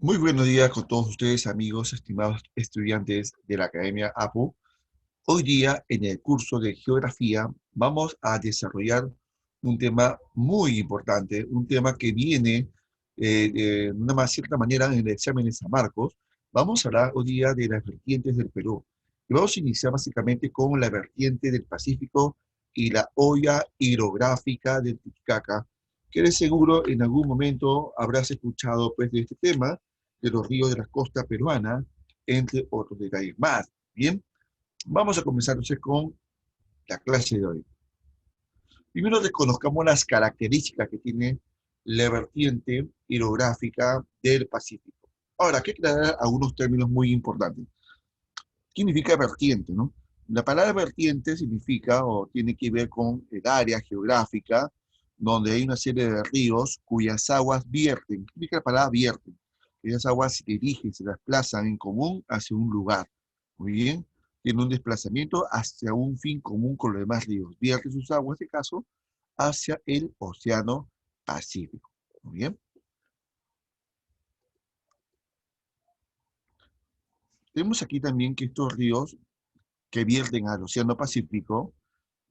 Muy buenos días con todos ustedes, amigos, estimados estudiantes de la Academia APU. Hoy día, en el curso de Geografía, vamos a desarrollar un tema muy importante, un tema que viene de una cierta manera en el examen de San Marcos. Vamos a hablar hoy día de las vertientes del Perú. Y vamos a iniciar básicamente con la vertiente del Pacífico y la olla hidrográfica del Titicaca, que de seguro en algún momento habrás escuchado pues, de este tema, de los ríos de la costa peruana, entre otros detalles más. Bien, vamos a comenzar entonces con la clase de hoy. Primero reconozcamos las características que tiene la vertiente hidrográfica del Pacífico. Ahora, hay que aclarar algunos términos muy importantes. ¿Qué significa vertiente, no? La palabra vertiente significa o tiene que ver con el área geográfica donde hay una serie de ríos cuyas aguas vierten. ¿Qué significa la palabra vierten? Esas aguas se dirigen, se desplazan en común hacia un lugar. Muy bien. Tienen un desplazamiento hacia un fin común con los demás ríos. Vierten sus aguas, en este caso, hacia el Océano Pacífico. Muy bien. Tenemos aquí también que estos ríos que vierten al Océano Pacífico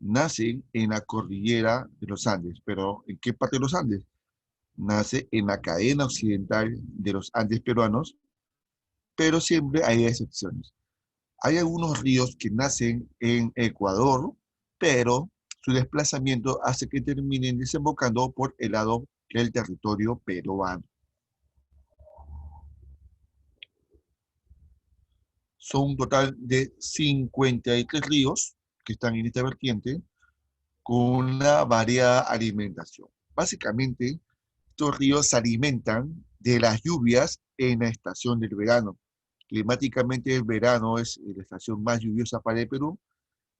nacen en la cordillera de los Andes. ¿Pero en qué parte de los Andes? Nace en la cadena occidental de los Andes peruanos, pero siempre hay excepciones. Hay algunos ríos que nacen en Ecuador, pero su desplazamiento hace que terminen desembocando por el lado del territorio peruano. Son un total de 53 ríos que están en esta vertiente con una variada alimentación. Básicamente, estos ríos se alimentan de las lluvias en la estación del verano. Climáticamente el verano es la estación más lluviosa para el Perú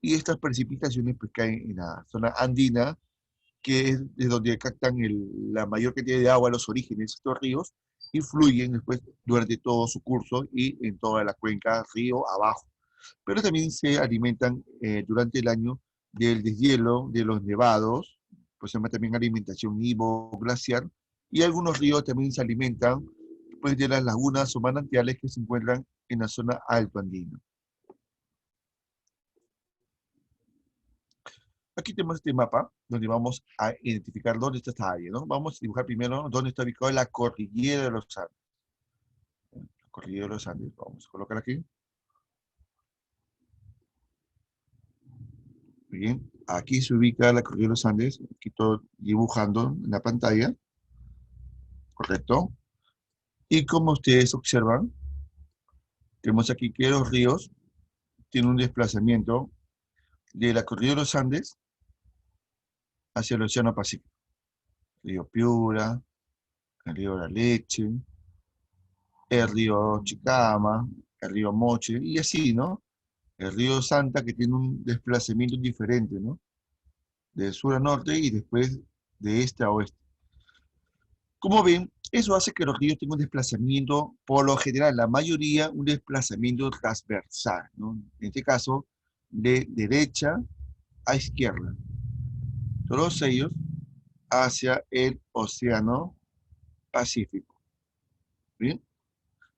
y estas precipitaciones pues, caen en la zona andina, que es de donde captan la mayor cantidad de agua, los orígenes de estos ríos, y fluyen después durante todo su curso y en toda la cuenca río abajo. Pero también se alimentan durante el año del deshielo, de los nevados, pues se llama también alimentación glaciar, y algunos ríos también se alimentan pues, de las lagunas o manantiales que se encuentran en la zona alto andina. Aquí tenemos este mapa donde vamos a identificar dónde está esta área, ¿no? Vamos a dibujar primero dónde está ubicada la cordillera de los Andes. La cordillera de los Andes, vamos a colocar aquí. Bien, aquí se ubica la cordillera de los Andes, aquí estoy dibujando en la pantalla, correcto. Y como ustedes observan, tenemos aquí que los ríos tienen un desplazamiento de la cordillera de los Andes hacia el Océano Pacífico. El río Piura, el río La Leche, el río Chicama, el río Moche, y así, ¿no? El río Santa que tiene un desplazamiento diferente, ¿no? De sur a norte y después de este a oeste. Como ven, eso hace que los ríos tengan un desplazamiento, por lo general, la mayoría, un desplazamiento transversal, ¿no? En este caso, de derecha a izquierda. Todos ellos hacia el Océano Pacífico. ¿Bien?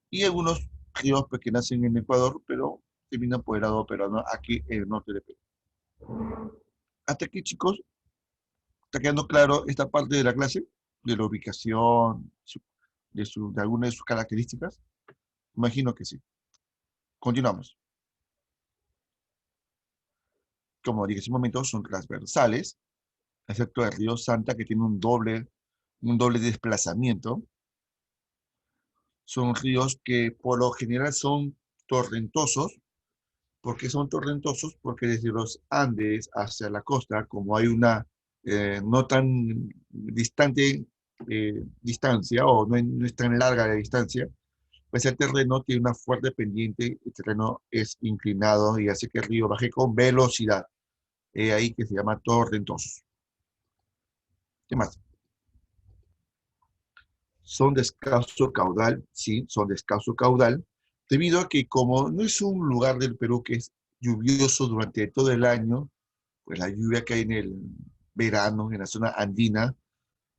Y algunos ríos pues, que nacen en Ecuador, pero terminan por el lado peruano, aquí en el norte de Perú. Hasta aquí, chicos, ¿está quedando claro esta parte de la clase? De la ubicación, de alguna de sus características. Imagino que sí. Continuamos. Como dije hace un momento, son transversales, excepto el río Santa, que tiene un doble desplazamiento. Son ríos que por lo general son torrentosos. ¿Por qué son torrentosos? Porque desde los Andes hacia la costa, como hay una no tan distante distancia, o no es tan larga la distancia, pues el terreno tiene una fuerte pendiente, el terreno es inclinado y hace que el río baje con velocidad. Ahí que se llama torrentosos. ¿Qué más? Son de escaso caudal, sí, son de escaso caudal, debido a que como no es un lugar del Perú que es lluvioso durante todo el año, pues la lluvia que hay en el verano, en la zona andina,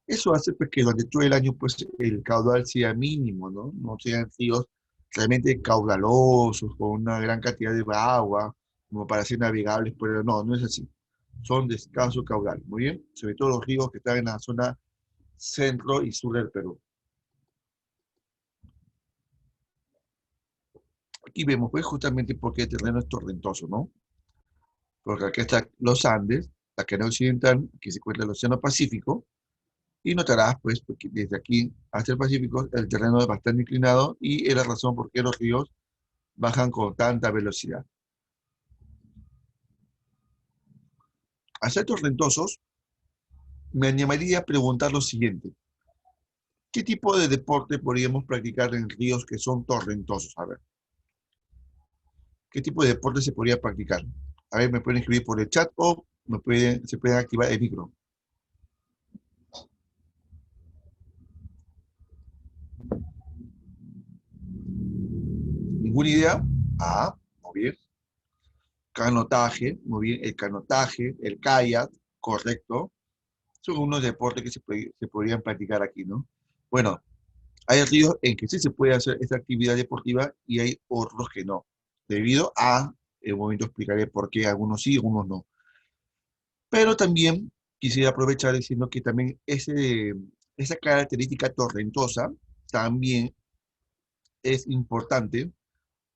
Eso hace pues, que durante todo el año pues, el caudal sea mínimo, ¿no? No sean ríos realmente caudalosos, con una gran cantidad de agua, como para ser navegables, pero no, no es así. Son de escaso caudal, muy bien, sobre todo los ríos que están en la zona centro y sur del Perú. Aquí vemos pues justamente por qué el terreno es torrentoso, ¿no? Porque aquí están los Andes, la cadena occidental, aquí se encuentra el Océano Pacífico, y notarás pues que desde aquí hacia el Pacífico el terreno es bastante inclinado y es la razón por qué los ríos bajan con tanta velocidad. Al ser torrentosos, me animaría a preguntar lo siguiente. ¿Qué tipo de deporte podríamos practicar en ríos que son torrentosos? A ver, ¿qué tipo de deporte se podría practicar? A ver, me pueden escribir por el chat o se pueden activar el micro. ¿Ninguna idea? Ah, muy bien. Canotaje, muy bien. El canotaje, el kayak, correcto. Son unos deportes que se podrían practicar aquí, ¿no? Bueno, hay ríos en que sí se puede hacer esta actividad deportiva y hay otros que no. Debido a, en un momento explicaré por qué algunos sí, algunos no. Pero también quisiera aprovechar diciendo que también esa característica torrentosa también es importante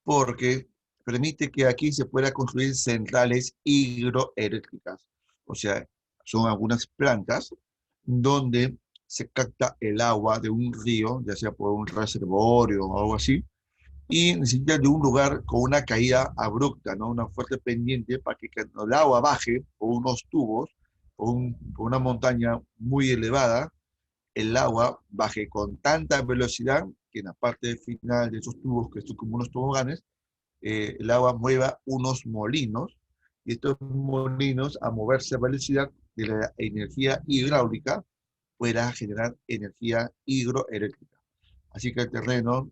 porque permite que aquí se pueda construir centrales hidroeléctricas. O sea, son algunas plantas donde se capta el agua de un río, ya sea por un reservorio o algo así, y necesita de un lugar con una caída abrupta, ¿no? Una fuerte pendiente para que cuando el agua baje por unos tubos, por una montaña muy elevada, el agua baje con tanta velocidad que en la parte final de esos tubos, que son como unos toboganes, el agua mueva unos molinos, y estos molinos, a moverse a velocidad de la energía hidráulica, pueda generar energía hidroeléctrica. Así que el terreno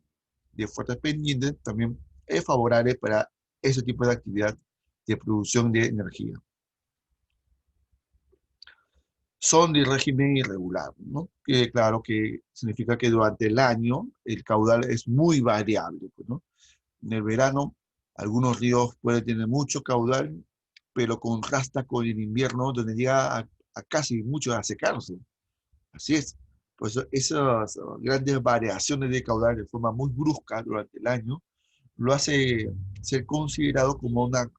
de fuertes pendientes también es favorable para ese tipo de actividad de producción de energía. Son de régimen irregular, ¿no? Que claro que significa que durante el año el caudal es muy variable, pues, ¿no? En el verano, algunos ríos pueden tener mucho caudal, pero contrasta con el invierno, donde llega a casi mucho a secarse. Así es. Pues esas grandes variaciones de caudal de forma muy brusca durante el año lo hace ser considerado como una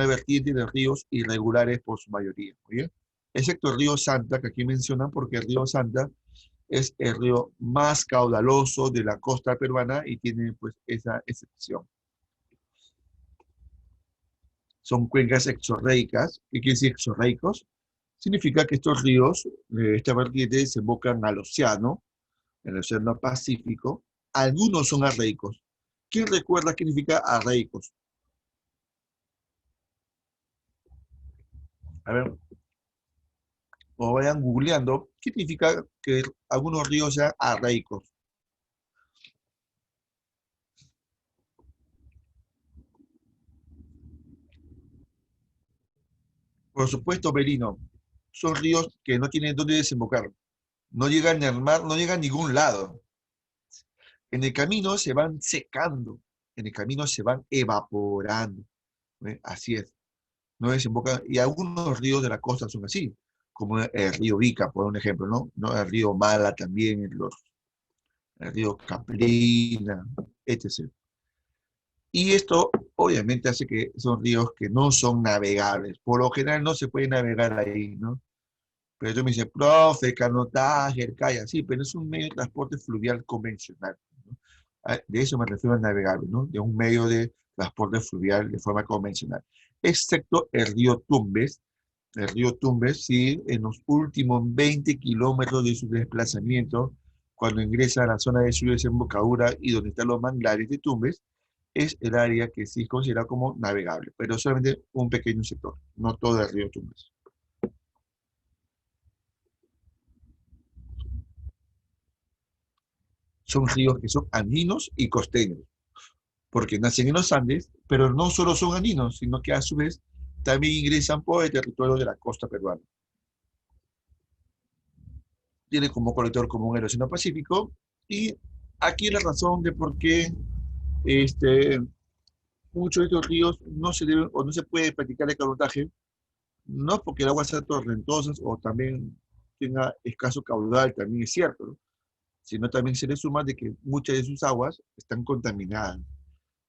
vertiente de ríos irregulares por su mayoría. ¿Muy bien? Excepto el río Santa, que aquí mencionan, porque el río Santa es el río más caudaloso de la costa peruana y tiene pues esa excepción. Son cuencas exorreicas. ¿Qué quiere decir exorreicos? Significa que estos ríos, esta vertiente, desembocan al océano, en el océano Pacífico. Algunos son arreicos. ¿Quién recuerda qué significa arreicos? A ver, o vayan googleando, ¿qué significa que algunos ríos sean arreicos? Por supuesto, Merino, son ríos que no tienen dónde desembocar. No llegan al mar, no llegan a ningún lado. En el camino se van secando, en el camino se van evaporando. ¿Ve? Así es. No desembocan, y algunos ríos de la costa son así, como el río Ica, por un ejemplo, ¿no? ¿No? El río Mala también, el río Caprina, etc. Y esto obviamente hace que son ríos que no son navegables. Por lo general no se puede navegar ahí, ¿no? Pero tú me dices, profe, canotaje, el kayak, sí, pero es un medio de transporte fluvial convencional, ¿no? De eso me refiero al navegable, ¿no? De un medio de transporte fluvial de forma convencional. Excepto el río Tumbes, sí, en los últimos 20 kilómetros de su desplazamiento, cuando ingresa a la zona de su desembocadura y donde están los manglares de Tumbes, es el área que sí es considerada como navegable, pero solamente un pequeño sector, no todo el río Tumbes. Son ríos que son andinos y costeños, porque nacen en los Andes, pero no solo son andinos, sino que a su vez también ingresan por el territorio de la costa peruana. tiene como colector común el Océano Pacífico, y aquí la razón de por qué este, muchos de estos ríos no se deben o no se puede practicar el canotaje, no porque el agua sea torrentosa o también tenga escaso caudal, también es cierto, ¿no? Sino también se le suma de que muchas de sus aguas están contaminadas.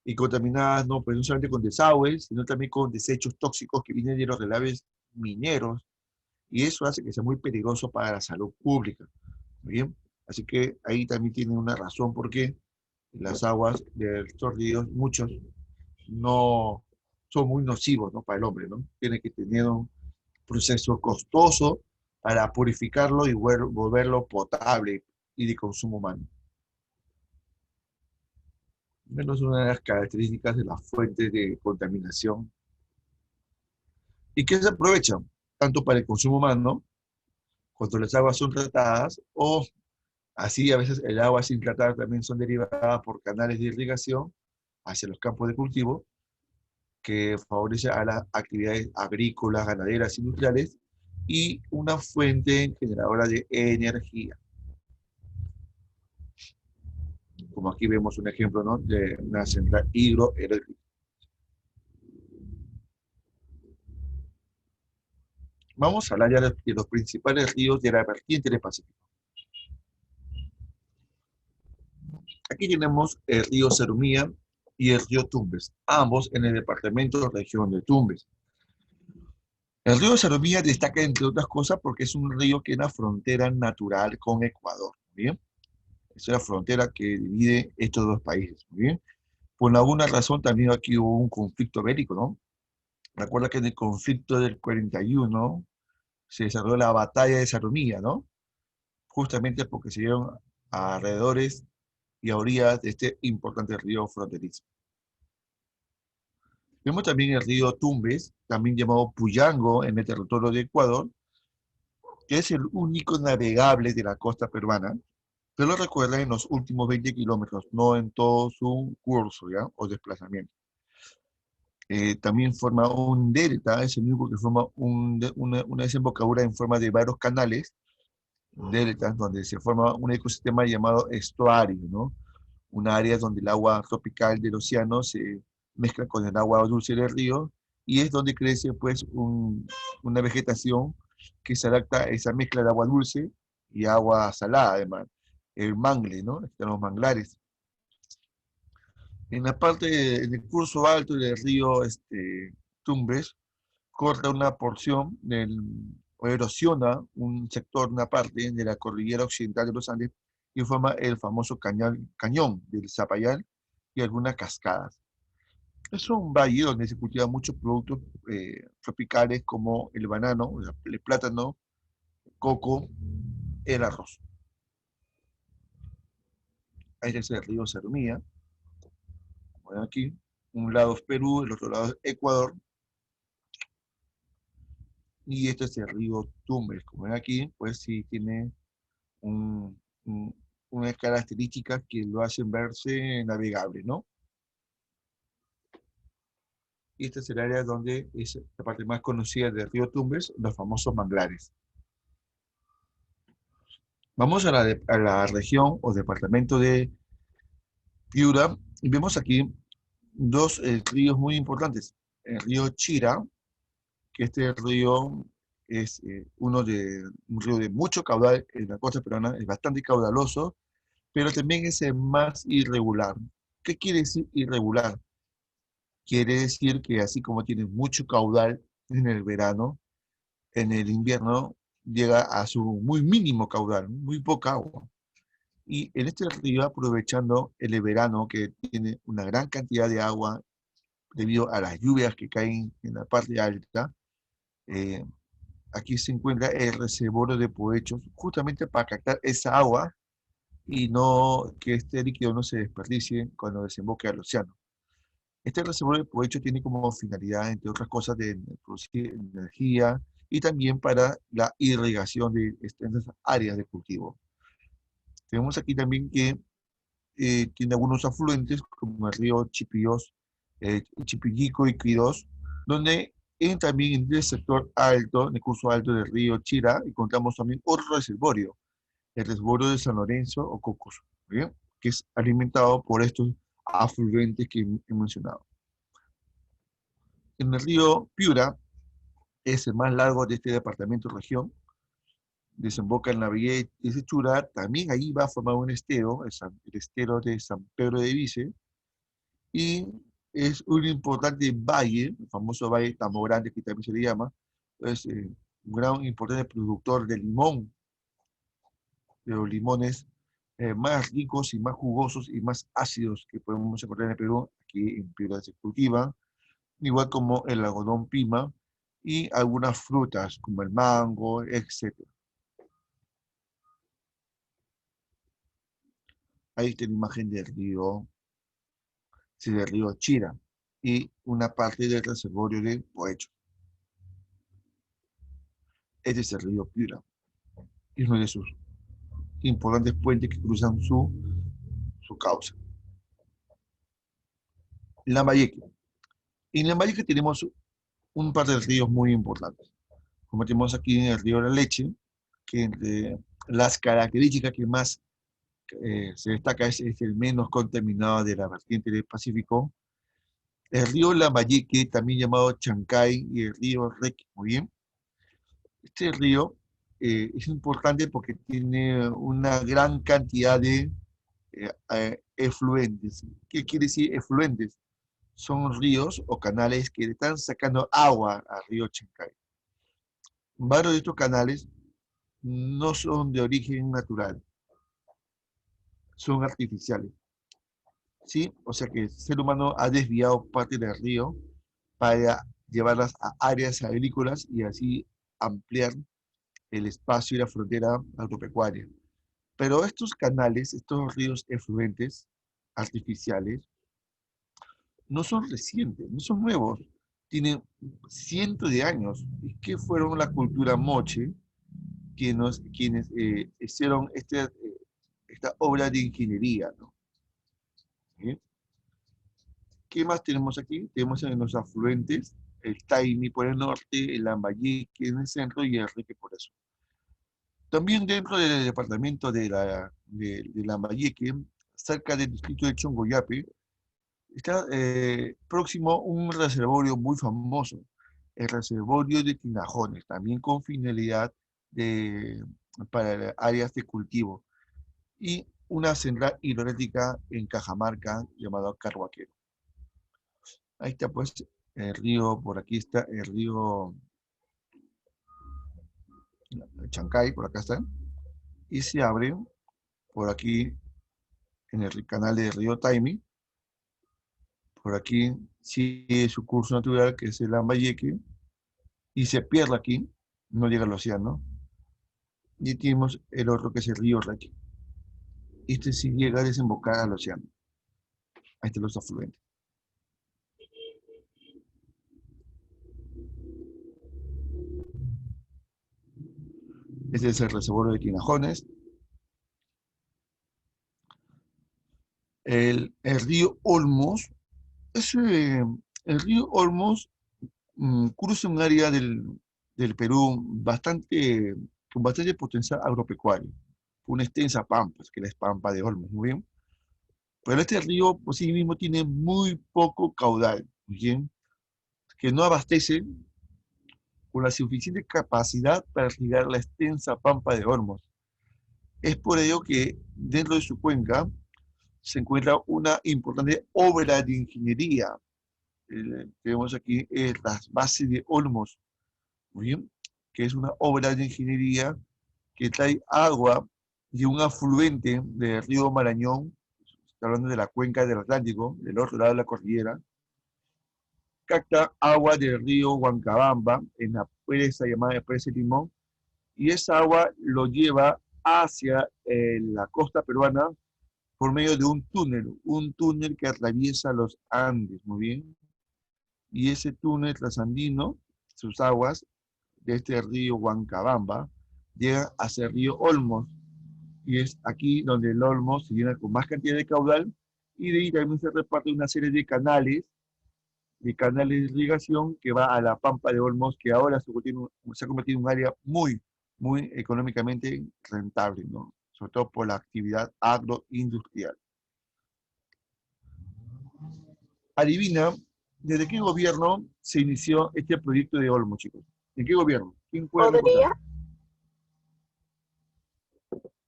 Y contaminadas no, pues no solamente con desagües, sino también con desechos tóxicos que vienen de los relaves mineros, y eso hace que sea muy peligroso para la salud pública. ¿Muy bien? Así que ahí también tiene una razón por qué las aguas de estos ríos, muchos, no son muy nocivos, ¿no? Para el hombre, ¿no? Tiene que tener un proceso costoso para purificarlo y volverlo potable y de consumo humano. Menos una de las características de las fuentes de contaminación y que se aprovechan tanto para el consumo humano, cuando las aguas son tratadas, o así a veces el agua sin tratar también son derivadas por canales de irrigación hacia los campos de cultivo, que favorece a las actividades agrícolas, ganaderas, industriales, y una fuente generadora de energía. Como aquí vemos un ejemplo, ¿no?, de una central hidroeléctrica. Vamos a hablar ya de los principales ríos de la vertiente del Pacífico. Aquí tenemos el río Serumía y el río Tumbes, ambos en el departamento de región de Tumbes. El río Serumía destaca, entre otras cosas, porque es un río que es una frontera natural con Ecuador. ¿Bien? Es la frontera que divide estos dos países. ¿Bien? Por alguna razón también aquí hubo un conflicto bélico, ¿no? Recuerda que en el conflicto del 41 se desarrolló la batalla de Sarumía, ¿no? Justamente porque se dieron a alrededores y a orillas de este importante río fronterizo. Vemos también el río Tumbes, también llamado Puyango en el territorio de Ecuador, que es el único navegable de la costa peruana, pero recuerda en los últimos 20 kilómetros, no en todo su curso, ¿ya?, o desplazamiento. También forma un delta, es el único que forma una desembocadura en forma de varios canales, deltas, donde se forma un ecosistema llamado estuario, ¿no? Un área donde el agua tropical del océano se mezcla con el agua dulce del río, y es donde crece pues una vegetación que se adapta a esa mezcla de agua dulce y agua salada, además. El mangle, ¿no? Están los manglares. En la parte, en el curso alto del río Tumbes, corta una porción o erosiona un sector, una parte de la cordillera occidental de los Andes, y forma el famoso cañón del Zapayal y algunas cascadas. Es un valle donde se cultivan muchos productos tropicales como el banano, el plátano, el coco, el arroz. Ahí es el río Sermía, como ven aquí. Un lado es Perú, el otro lado es Ecuador, y este es el río Tumbes. Como ven aquí, pues sí tiene un, unas características que lo hacen verse navegable, ¿no? Y este es el área donde es la parte más conocida del río Tumbes, los famosos manglares. Vamos a a la región o departamento de Piura, y vemos aquí dos ríos muy importantes. El río Chira, que este río es un río de mucho caudal en la costa peruana, es bastante caudaloso, pero también es el más irregular. ¿Qué quiere decir irregular? Quiere decir que así como tiene mucho caudal en el verano, en el invierno llega a su muy mínimo caudal, muy poca agua. Y en este río, aprovechando el verano que tiene una gran cantidad de agua debido a las lluvias que caen en la parte alta, eh, aquí se encuentra el reservorio de Povechos, justamente para captar esa agua y no que este líquido no se desperdicie cuando desemboque al océano. Este reservorio de Povechos tiene como finalidad, entre otras cosas, de producir energía y también para la irrigación de extensas áreas de cultivo. Tenemos aquí también que tiene algunos afluentes, como el río Chipillos, Chipillico y Quirós, donde también en el sector alto, en el curso alto del río Chira, encontramos también otro reservorio, el reservorio de San Lorenzo o Cocos, ¿bien? Que es alimentado por estos afluentes que he mencionado. En el río Piura es el más largo de este departamento región, desemboca en la bahía de Sechura, también ahí va a formar un estero, el estero de San Pedro de Vice, y es un importante valle, el famoso valle Tambo Grande que también se le llama, es un gran importante productor de limón, de los limones más ricos y más jugosos y más ácidos que podemos encontrar en el Perú, aquí en Piura se cultivan, igual como el algodón pima y algunas frutas como el mango, etc. Ahí está la imagen del río Chira y una parte del reservorio de Poecho. Este es el río Piura. Es uno de sus importantes puentes que cruzan su causa. Lambayeque. En Lambayeque tenemos un par de ríos muy importantes. Como tenemos aquí en el río La Leche, que entre las características que más se destaca es el menos contaminado de la vertiente del Pacífico. El río Lambayeque, también llamado Chancay, y el río Requi, muy bien. Este río es importante porque tiene una gran cantidad de efluentes. ¿Qué quiere decir efluentes? Son ríos o canales que le están sacando agua al río Chancay. Varios de estos canales no son de origen natural, son artificiales, ¿sí? O sea que el ser humano ha desviado parte del río para llevarlas a áreas agrícolas y así ampliar el espacio y la frontera agropecuaria. Pero estos canales, estos ríos efluentes artificiales, no son recientes, no son nuevos, tienen cientos de años. ¿Y qué fueron la cultura moche quienes hicieron esta obra de ingeniería, ¿no? ¿Sí? ¿Qué más tenemos aquí? Tenemos en los afluentes el Taimi por el norte, el Lambayeque en el centro y el Reque por el sur. También dentro del departamento de Lambayeque, cerca del distrito de Chongoyape, está próximo un reservorio muy famoso, el reservorio de Tinajones, también con finalidad de, para áreas de cultivo, y una central hidroeléctrica en Cajamarca llamada Carhuaquero. Ahí está pues el río, por aquí está el río Chancay, por acá está, y se abre por aquí en el canal del río Taimi, por aquí sigue su curso natural que es el Lambayeque, y se pierde aquí, no llega al océano, y tenemos el otro que es el río Requi. Este sí llega a desembocar al océano. Ahí están los afluentes. Este es el reservorio de Tinajones. El río Olmos, el río Olmos cruza un área del Perú con bastante potencial agropecuario. Una extensa pampa, que es la pampa de Olmos, muy bien. Pero este río por sí mismo tiene muy poco caudal, muy bien, que no abastece con la suficiente capacidad para irrigar la extensa pampa de Olmos. Es por ello que dentro de su cuenca se encuentra una importante obra de ingeniería. Tenemos aquí las bases de Olmos, muy bien, que es una obra de ingeniería que trae agua de un afluente del río Marañón, está hablando de la cuenca del Atlántico, del otro lado de la cordillera, capta agua del río Huancabamba en la presa llamada Presa Limón, y esa agua lo lleva hacia la costa peruana por medio de un túnel que atraviesa los Andes, muy bien, y ese túnel trasandino, sus aguas de este río Huancabamba, llegan hacia el río Olmos, y es aquí donde el Olmos se llena con más cantidad de caudal, y de ahí también se reparte una serie de canales de irrigación que va a la Pampa de Olmos, que ahora se ha convertido en un área muy, muy económicamente rentable, ¿no? sobre todo por la actividad agroindustrial. Adivina, ¿desde qué gobierno se inició este proyecto de Olmos, chicos? ¿En qué gobierno? ¿Quién puede Podría, recordarlo?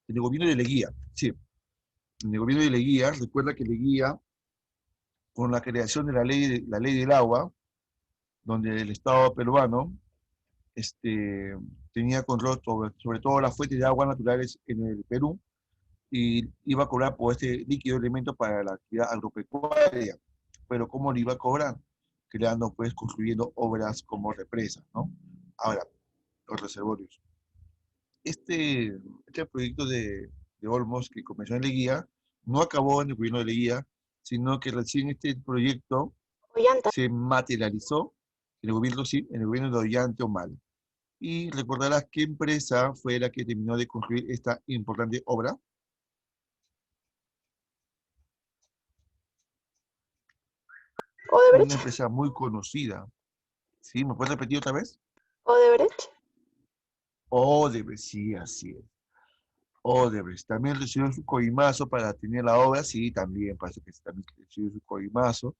En el gobierno de Leguía, sí. En el gobierno de Leguía, recuerda que Leguía, con la creación de la ley del agua, donde el Estado peruano tenía control sobre todo las fuentes de aguas naturales en el Perú y iba a cobrar por este líquido elemento para la actividad agropecuaria. Pero ¿cómo lo iba a cobrar? Creando, pues, construyendo obras como represas, ¿no? Ahora, los reservorios. Este proyecto de Olmos que comenzó en Leguía no acabó en el gobierno de Leguía, sino que recién este proyecto Ollanta. se materializó en el gobierno, sí, en el gobierno de Ollanta Humala. Y recordarás qué empresa fue la que terminó de construir esta importante obra. Una Odebrecht. empresa muy conocida. ¿Sí? ¿Me puedes repetir otra vez? Odebrecht. Odebrecht, sí, así es. Odebrecht. También recibió su coimazo para tener la obra, sí, también parece que también recibió su coimazo.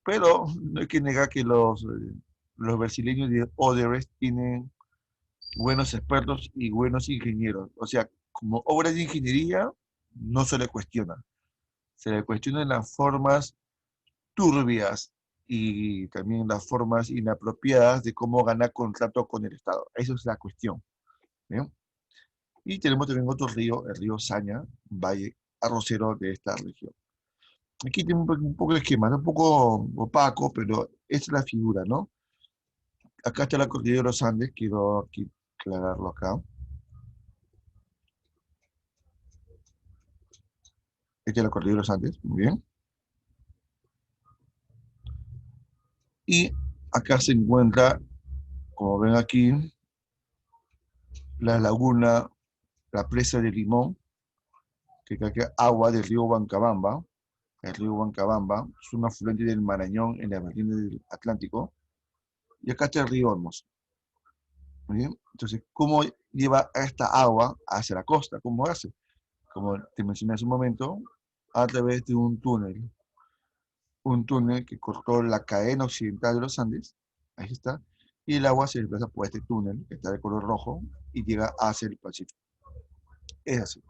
Pero no hay que negar que los brasileños de Odebrecht tienen buenos expertos y buenos ingenieros. O sea, como obra de ingeniería, no se le cuestiona. Se le cuestionan las formas turbias y también las formas inapropiadas de cómo ganar contrato con el Estado. Esa es la cuestión. ¿Bien? Y tenemos también otro río, el río Saña, valle arrocero de esta región. Aquí tenemos un poco de esquema, ¿no? Un poco opaco, pero esta es la figura, ¿no? Acá está la cordillera de los Andes, quiero aquí aclararlo acá. Esta es la cordillera de los Andes, muy bien. Y acá se encuentra, como ven aquí, la laguna, la presa de Limón, que cae agua del río Huancabamba. El río Huancabamba es un afluente del Marañón en la vertiente del Atlántico. Y acá está el río Olmos. Muy bien. Entonces, ¿cómo lleva esta agua hacia la costa? ¿Cómo hace? Como te mencioné hace un momento, a través de un túnel que cortó la cadena occidental de los Andes, ahí está, y el agua se desplaza por este túnel, que está de color rojo, y llega hacia el Pacífico. Es así.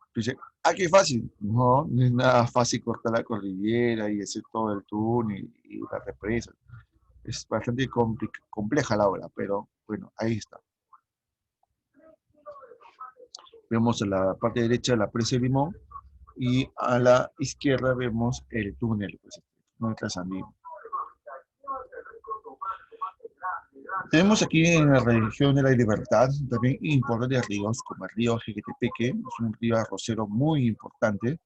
Entonces, ¿ah, qué fácil? No, no es nada fácil cortar la cordillera y hacer todo el túnel y la represa. Es bastante compleja la obra, pero bueno, ahí está. Vemos en la parte derecha la presa de Limón y a la izquierda vemos el túnel, pues, no trasandino. Tenemos aquí en la región de la Libertad también importantes ríos, como el río Jequetepeque, es un río arrocero muy importante,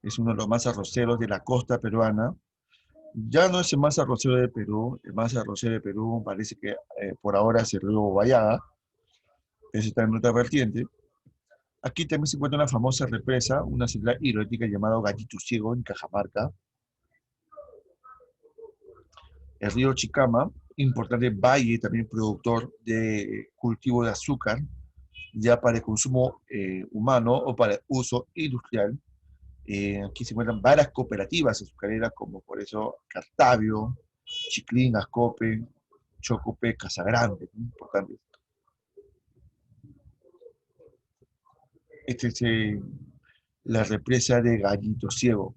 es uno de los más arroceros de la costa peruana. Ya no es el más arrocero de Perú, el más arrocero de Perú parece que por ahora es el río Guayaga, ese está en otra vertiente. Aquí también se encuentra una famosa represa, una central hidroeléctrica llamada Gallito Ciego en Cajamarca. El río Chicama, importante valle también productor de cultivo de azúcar, ya para el consumo humano o para el uso industrial. Aquí se encuentran varias cooperativas azucareras, como por eso Cartavio, Chiclín, Ascope, Chocope, Casagrande, muy importantes. Este es la represa de Gallito Ciego.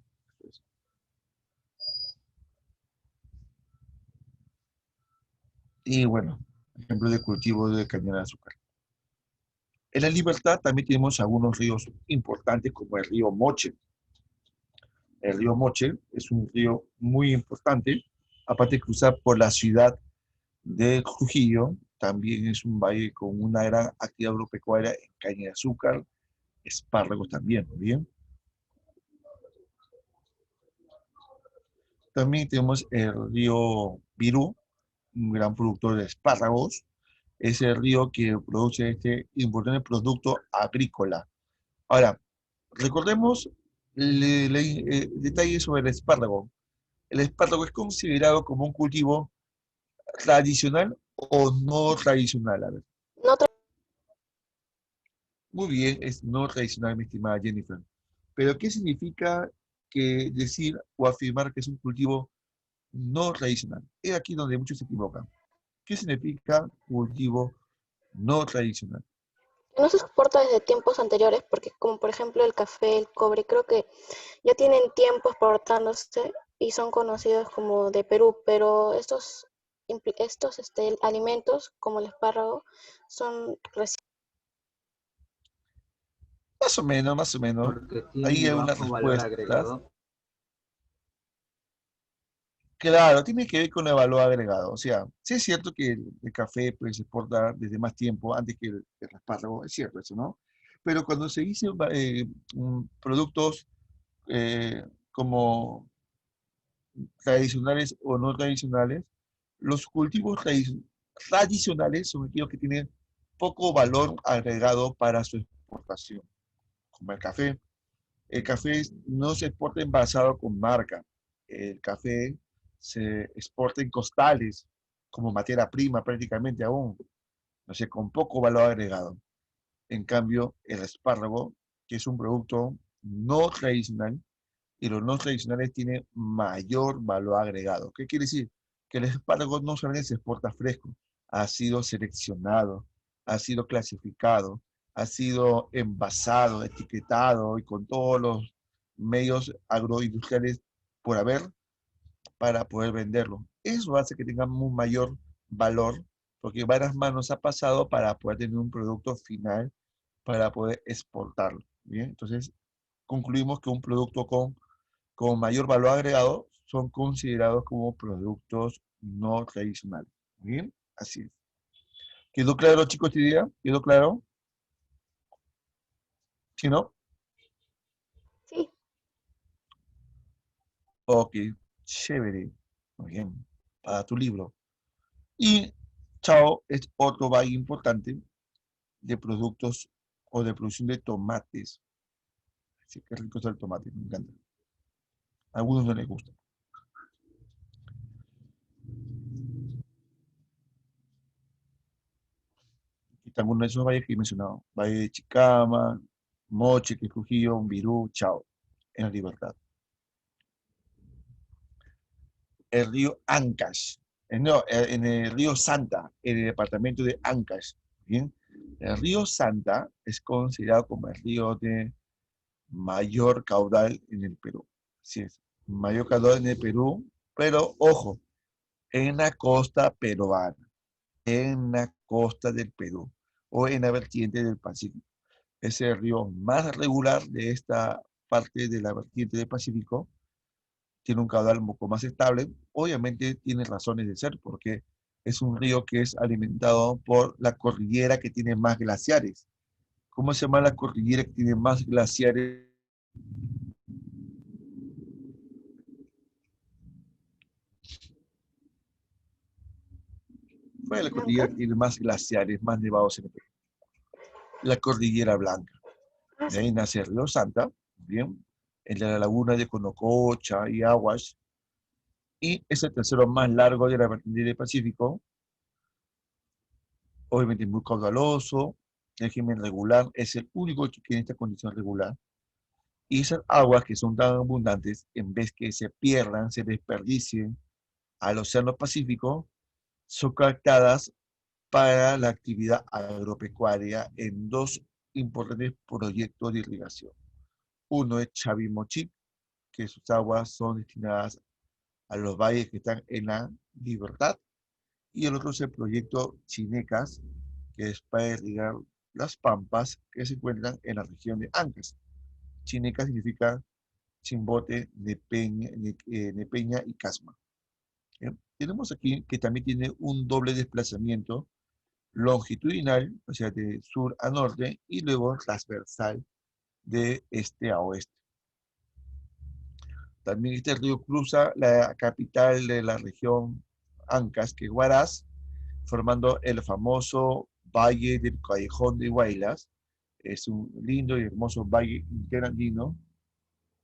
Y bueno, ejemplo de cultivo de caña de azúcar. En la Libertad también tenemos algunos ríos importantes como el río Moche. El río Moche es un río muy importante, aparte de cruzar por la ciudad de Trujillo, también es un valle con una gran actividad agropecuaria en caña de azúcar, espárragos también, ¿muy bien? También tenemos el río Virú, un gran productor de espárragos, es el río que produce este importante producto agrícola. Ahora, recordemos detalles sobre el espárrago. ¿El espárrago es considerado como un cultivo tradicional o no tradicional? A ver. No Muy bien, es no tradicional, mi estimada Jennifer. Pero, ¿qué significa que decir o afirmar que es un cultivo no tradicional? Es aquí donde muchos se equivocan. ¿Qué significa cultivo no tradicional? No se exporta desde tiempos anteriores porque como por ejemplo el café, el cobre, creo que ya tienen tiempo exportándose y son conocidos como de Perú, pero estos alimentos como el espárrago son recién. Más o menos, más o menos. porque Ahí tiene hay unas bajo valor respuestas. agregado. Claro, tiene que ver con el valor agregado. O sea, sí es cierto que el café pues, se exporta desde más tiempo, antes que el espárrago, es cierto eso, ¿no? Pero cuando se dice productos como tradicionales o no tradicionales, los cultivos tradicionales son aquellos que tienen poco valor agregado para su exportación, como el café. El café no se exporta envasado con marca. El café se exporta en costales, como materia prima prácticamente aún, no sé, con poco valor agregado. En cambio, el espárrago, que es un producto no tradicional, y los no tradicionales tienen mayor valor agregado. ¿Qué quiere decir? Que el espárrago no solamente se exporta fresco, ha sido seleccionado, ha sido clasificado, ha sido envasado, etiquetado y con todos los medios agroindustriales por haber para poder venderlo. Eso hace que tenga un mayor valor porque varias manos ha pasado para poder tener un producto final para poder exportarlo. Bien, entonces concluimos que un producto con mayor valor agregado son considerados como productos no tradicionales. Bien, así es. ¿Quedó claro, chicos, esta idea? ¿Quedó claro? ¿Sí, no? Sí, Ok, chévere. Muy bien. Para tu libro. Y Chao es otro valle importante de productos o de producción de tomates. Sí, qué rico es el tomate, me encanta. A algunos no les gusta. Aquí están algunos de esos valles que he mencionado. Valle de Chicama, Moche, Trujillo, Virú, Chao, en la Libertad. El río Ancash, no, en el río Santa, en el departamento de Ancash. Bien, el río Santa es considerado como el río de mayor caudal en el Perú. Así es, mayor caudal en el Perú, pero ojo, en la costa peruana, en la costa del Perú o en la vertiente del Pacífico. Es el río más regular de esta parte de la vertiente del Pacífico, tiene un caudal un poco más estable. Obviamente tiene razones de ser porque es un río que es alimentado por la cordillera que tiene más glaciares. ¿Cómo se llama la cordillera que tiene más glaciares? ¿Cuál es la blanca. cordillera que tiene más glaciares, más nevados en el Perú? La cordillera Blanca. Ah, De sí. ahí nace el río Santa, bien, en la laguna de Conococha y Aguas, y es el tercero más largo de la vertiente del Pacífico, obviamente muy caudaloso, régimen regular, es el único que tiene esta condición regular. Y esas aguas que son tan abundantes, en vez que se pierdan, se desperdicien al Océano Pacífico, son captadas para la actividad agropecuaria en dos importantes proyectos de irrigación. Uno es Chavimochic, que sus aguas son destinadas a los valles que están en la Libertad, y el otro es el proyecto Chinecas, que es para irrigar las pampas que se encuentran en la región de Ancash. Chineca significa Chimbote, Nepeña y Casma. ¿Bien? Tenemos aquí que también tiene un doble desplazamiento longitudinal, o sea, de sur a norte, y luego transversal de este a oeste. También este río cruza la capital de la región Ancash, que es Huaraz, formando el famoso Valle del Callejón de Huaylas. Es un lindo y hermoso valle interandino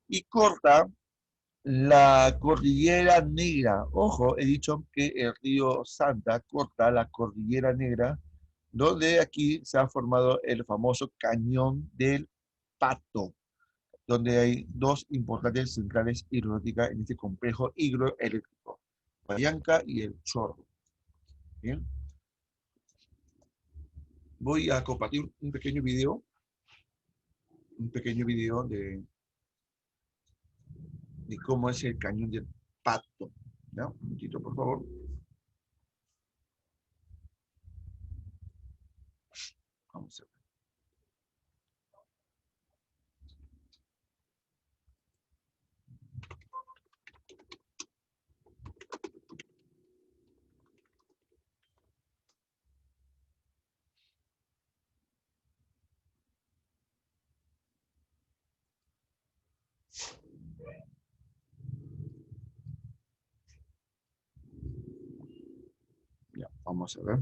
y corta la Cordillera Negra. Ojo, he dicho que el río Santa corta la Cordillera Negra donde aquí se ha formado el famoso Cañón del Pato, donde hay dos importantes centrales hidroeléctricas en este complejo hidroeléctrico, Payanca y el Chorro. Bien, voy a compartir un pequeño video de cómo es el Cañón del Pato. ¿Ya? Un momentito, por favor. Vamos a ver. Ya, vamos a ver.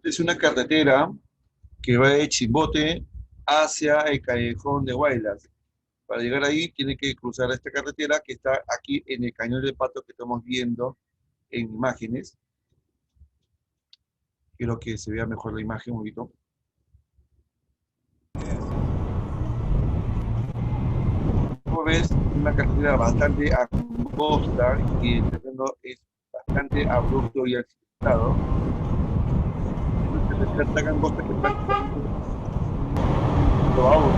Es una carretera que va de Chimbote hacia el callejón de Guaylas. Para llegar ahí tiene que cruzar esta carretera que está aquí en el Cañón del Pato que estamos viendo en imágenes. Quiero que se vea mejor la imagen un poquito. Como ves, una carretera bastante angosta y el terreno es bastante abrupto y accidentado. Es una carretera tan angosta que prácticamente lo hago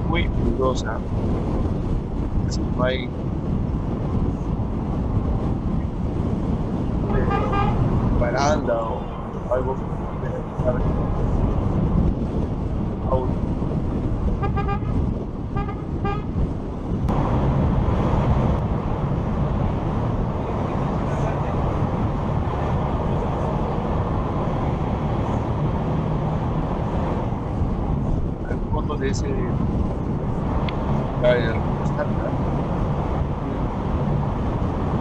muy peligrosa. Así no hay baranda o algo que pueda evitar auto. Al fondo de ese cae estática,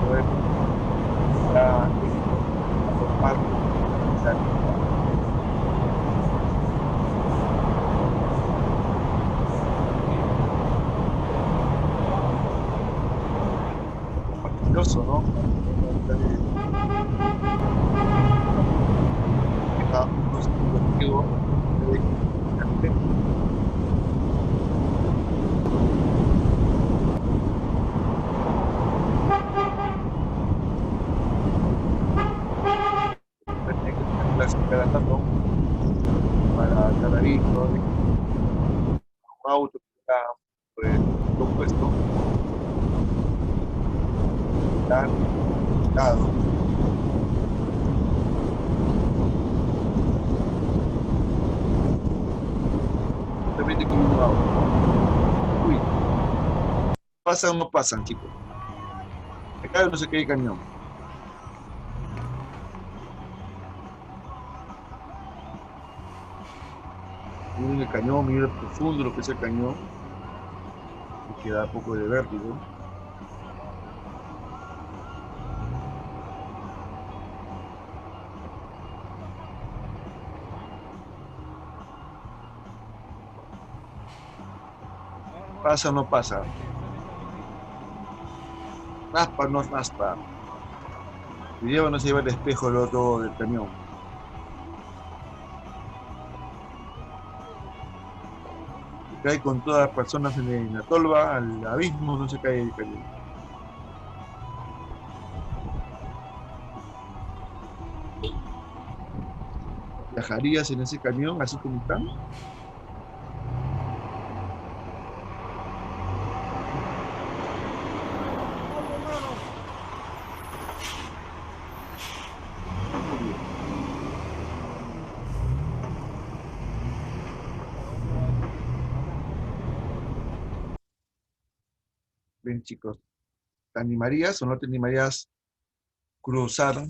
poder ya formar peligroso, ¿no? Está un objetivo de clasificando para carabito, un auto que está pues, compuesto, tan dado. Simplemente con un auto. Uy, ¿pasan o no pasan, chicos? Acá no se cae el cañón. Miren el cañón, miren lo profundo lo que es el cañón. Y queda un poco de vértigo. ¿Pasa o no pasa? ¿Raspa o no raspa? Se lleva o no se lleva el espejo el otro del camión. Se cae con todas las personas en la tolva, al abismo, no se cae el cañón. ¿Viajarías en ese camión así como están? Bien, chicos, ¿te animarías o no te animarías cruzar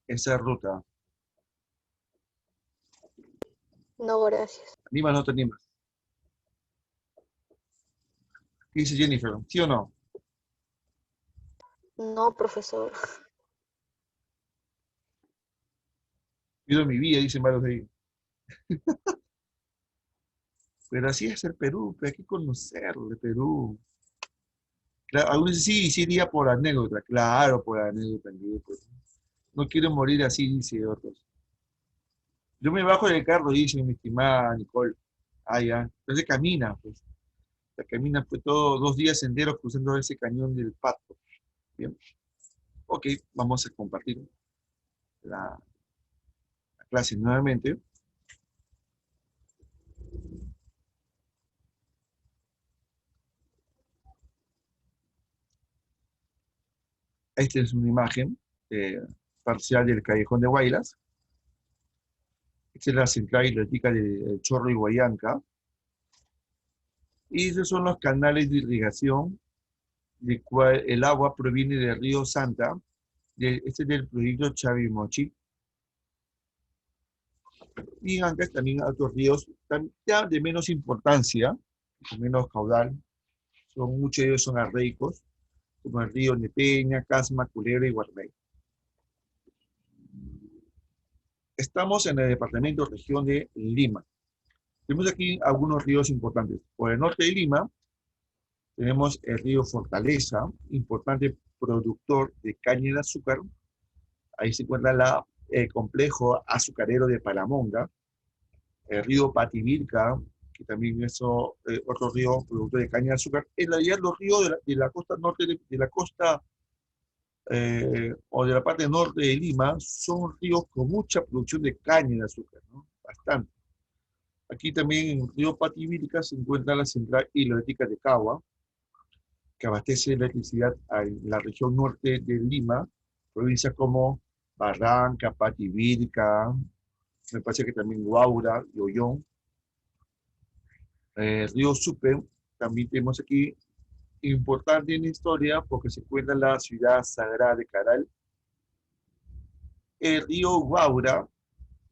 esa ruta? No, gracias. ¿Te animas o no te animas? ¿Qué dice Jennifer? ¿Sí o no? No, profesor. Pido mi vida, dicen varios de ellos. Pero así es el Perú, pero hay que conocerlo, el Perú. Claro, algunos dicen, sí, sí iría por anécdota. Claro, por anécdota. Pues. No quiero morir así, dice otros. Yo me bajo del carro, dice mi estimada Nicole. Ah, ya. Entonces camina, pues. La camina fue todo 2 días enteros cruzando ese cañón del Pato. Bien. Ok, vamos a compartir la clase nuevamente. Esta es una imagen parcial del Callejón de Guaylas. Esta es la central hidráulica del Chorro y Guayanca. Y esos son los canales de irrigación, de cual el agua proviene del río Santa. Este es del proyecto Chavimochi. Y antes también otros ríos ya de menos importancia, de menos caudal. Muchos de ellos son arreicos, como el río Nepeña, Casma, Culebra y Guarmey. Estamos en el departamento región de Lima. Tenemos aquí algunos ríos importantes. Por el norte de Lima tenemos el río Fortaleza, importante productor de caña de azúcar. Ahí se encuentra el complejo azucarero de Palamonga, el río Pativilca, que también es otro río productor de caña de azúcar. En realidad los ríos de la costa norte, de la costa o de la parte norte de Lima, son ríos con mucha producción de caña de azúcar, ¿no? Bastante. Aquí también en el río Pativilca se encuentra la central hidroeléctrica de Cagua, que abastece electricidad a la región norte de Lima, provincias como Barranca, Pativilca, me parece que también Guaura y Ollón. Río Supe, también tenemos aquí, importante en la historia, porque se encuentra en la ciudad sagrada de Caral. El río Guaura,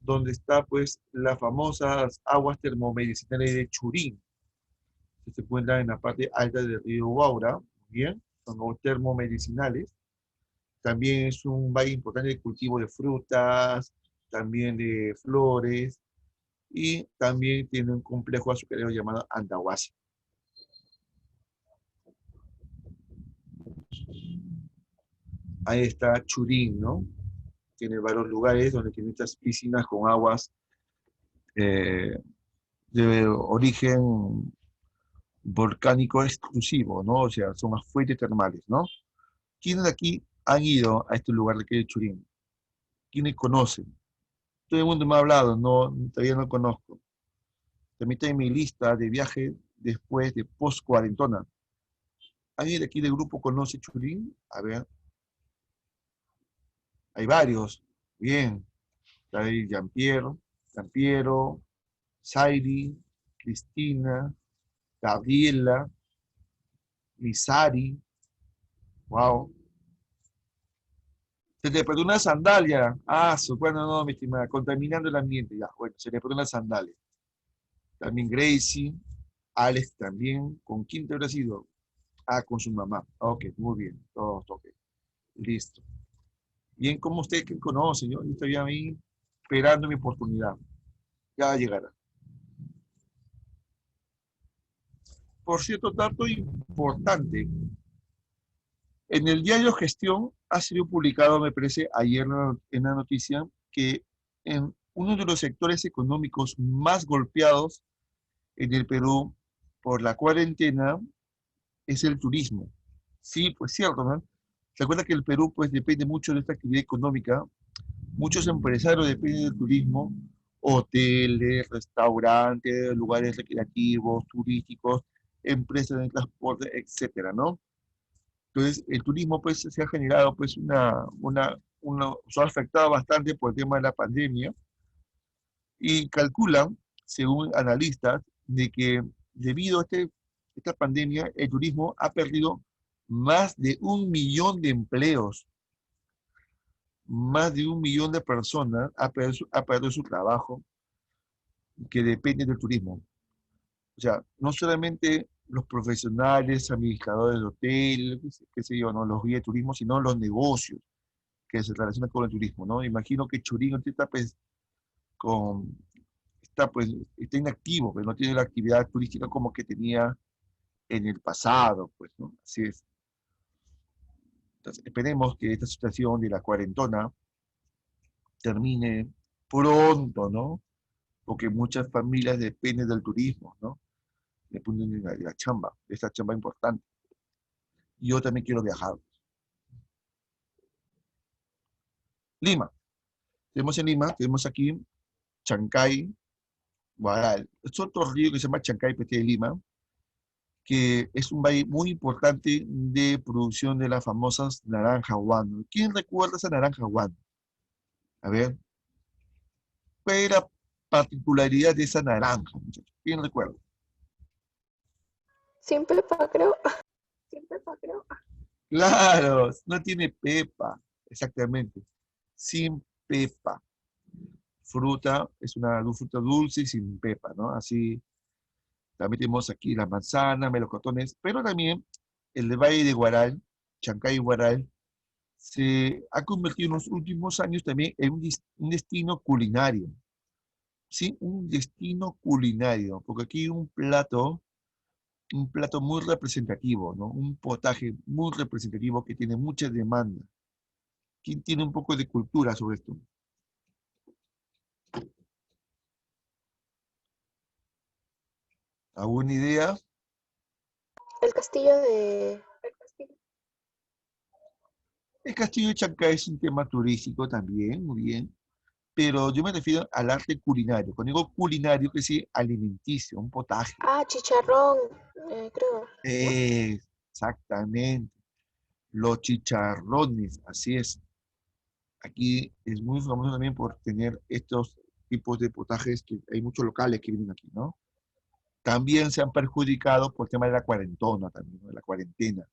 donde está pues las famosas aguas termomedicinales de Churín, que se encuentran en la parte alta del río Guaura, bien, son aguas termomedicinales. También es un valle importante de cultivo de frutas, también de flores, y también tiene un complejo azucarero llamado Andahuasi. Ahí está Churín, ¿no? Tiene varios lugares donde tiene estas piscinas con aguas eh, de origen volcánico exclusivo, ¿no? O sea, son las fuentes termales, ¿no? ¿Quiénes de aquí han ido a este lugar de que es Churín? ¿Quiénes conocen? Todo el mundo me ha hablado, no, todavía no conozco. También está en mi lista de viaje después de post-cuarentona. ¿Alguien de aquí del grupo conoce Churín? A ver, hay varios. Bien. Está ahí Giampiero, Sairi, Cristina, Gabriela, Misari. Wow. Se le perdió una sandalia. Ah, bueno, no, mi estimada, contaminando el ambiente. Ya, bueno, se le perdió una sandalia. También Gracie, Alex también. ¿Con quién te habrá sido? Ah, con su mamá. Ok, muy bien. Todos, ok. Listo. Bien, como usted que conoce, yo estoy ahí esperando mi oportunidad. Ya llegará. Por cierto, dato importante. En el diario Gestión ha sido publicado, me parece, ayer en la noticia, que en uno de los sectores económicos más golpeados en el Perú por la cuarentena es el turismo. Sí, pues cierto, ¿no? Se acuerda que el Perú pues depende mucho de esta actividad económica. Muchos empresarios dependen del turismo, hoteles, restaurantes, lugares recreativos, turísticos, empresas de transporte, etcétera, ¿no? Entonces, el turismo pues se ha generado pues se ha afectado bastante por el tema de la pandemia y calculan, según analistas, de que debido a esta pandemia, el turismo ha perdido más de 1 millón de empleos, más de 1 millón de personas ha perdido su trabajo que dependen del turismo. O sea, no solamente los profesionales, administradores de hotel, qué sé yo, ¿no? Los guías de turismo, sino los negocios que se relacionan con el turismo, ¿no? Imagino que Churín ahorita está, pues, con, está inactivo, pero no tiene la actividad turística como que tenía en el pasado, pues, ¿no? Así es. Entonces, esperemos que esta situación de la cuarentona termine pronto, ¿no? Porque muchas familias dependen del turismo, ¿no? Dependen de la chamba, de esta chamba importante. Y yo también quiero viajar. Lima. Tenemos en Lima, tenemos aquí Chancay, Guaral. Es otro río que se llama Chancay, Petit de Lima, que es un valle muy importante de producción de las famosas naranja guano. ¿Quién recuerda esa naranja guano? A ver, ¿cuál era la particularidad de esa naranja, muchachos? ¿Quién recuerda? Sin pepa, creo. Claro, no tiene pepa, exactamente. Sin pepa. Fruta, es una fruta dulce y sin pepa, ¿no? Así, también tenemos aquí la manzana, melocotones, pero también el de Valle de Guaral, Chancay y Guaral, se ha convertido en los últimos años también en un destino culinario. Sí, un destino culinario, porque aquí hay un plato muy representativo, ¿no? Un potaje muy representativo que tiene mucha demanda. ¿Quién tiene un poco de cultura sobre esto? ¿Alguna idea? El castillo de... El castillo de Chancay es un tema turístico también, muy bien, pero yo me refiero al arte culinario. Cuando digo culinario, que sí, alimenticio, un potaje. Ah, chicharrón, creo, ¿no? Exactamente, los chicharrones, así es. Aquí es muy famoso también por tener estos tipos de potajes que hay muchos locales que vienen aquí, ¿no? También se han perjudicado por el tema de la cuarentona, también, ¿no? De la cuarentena,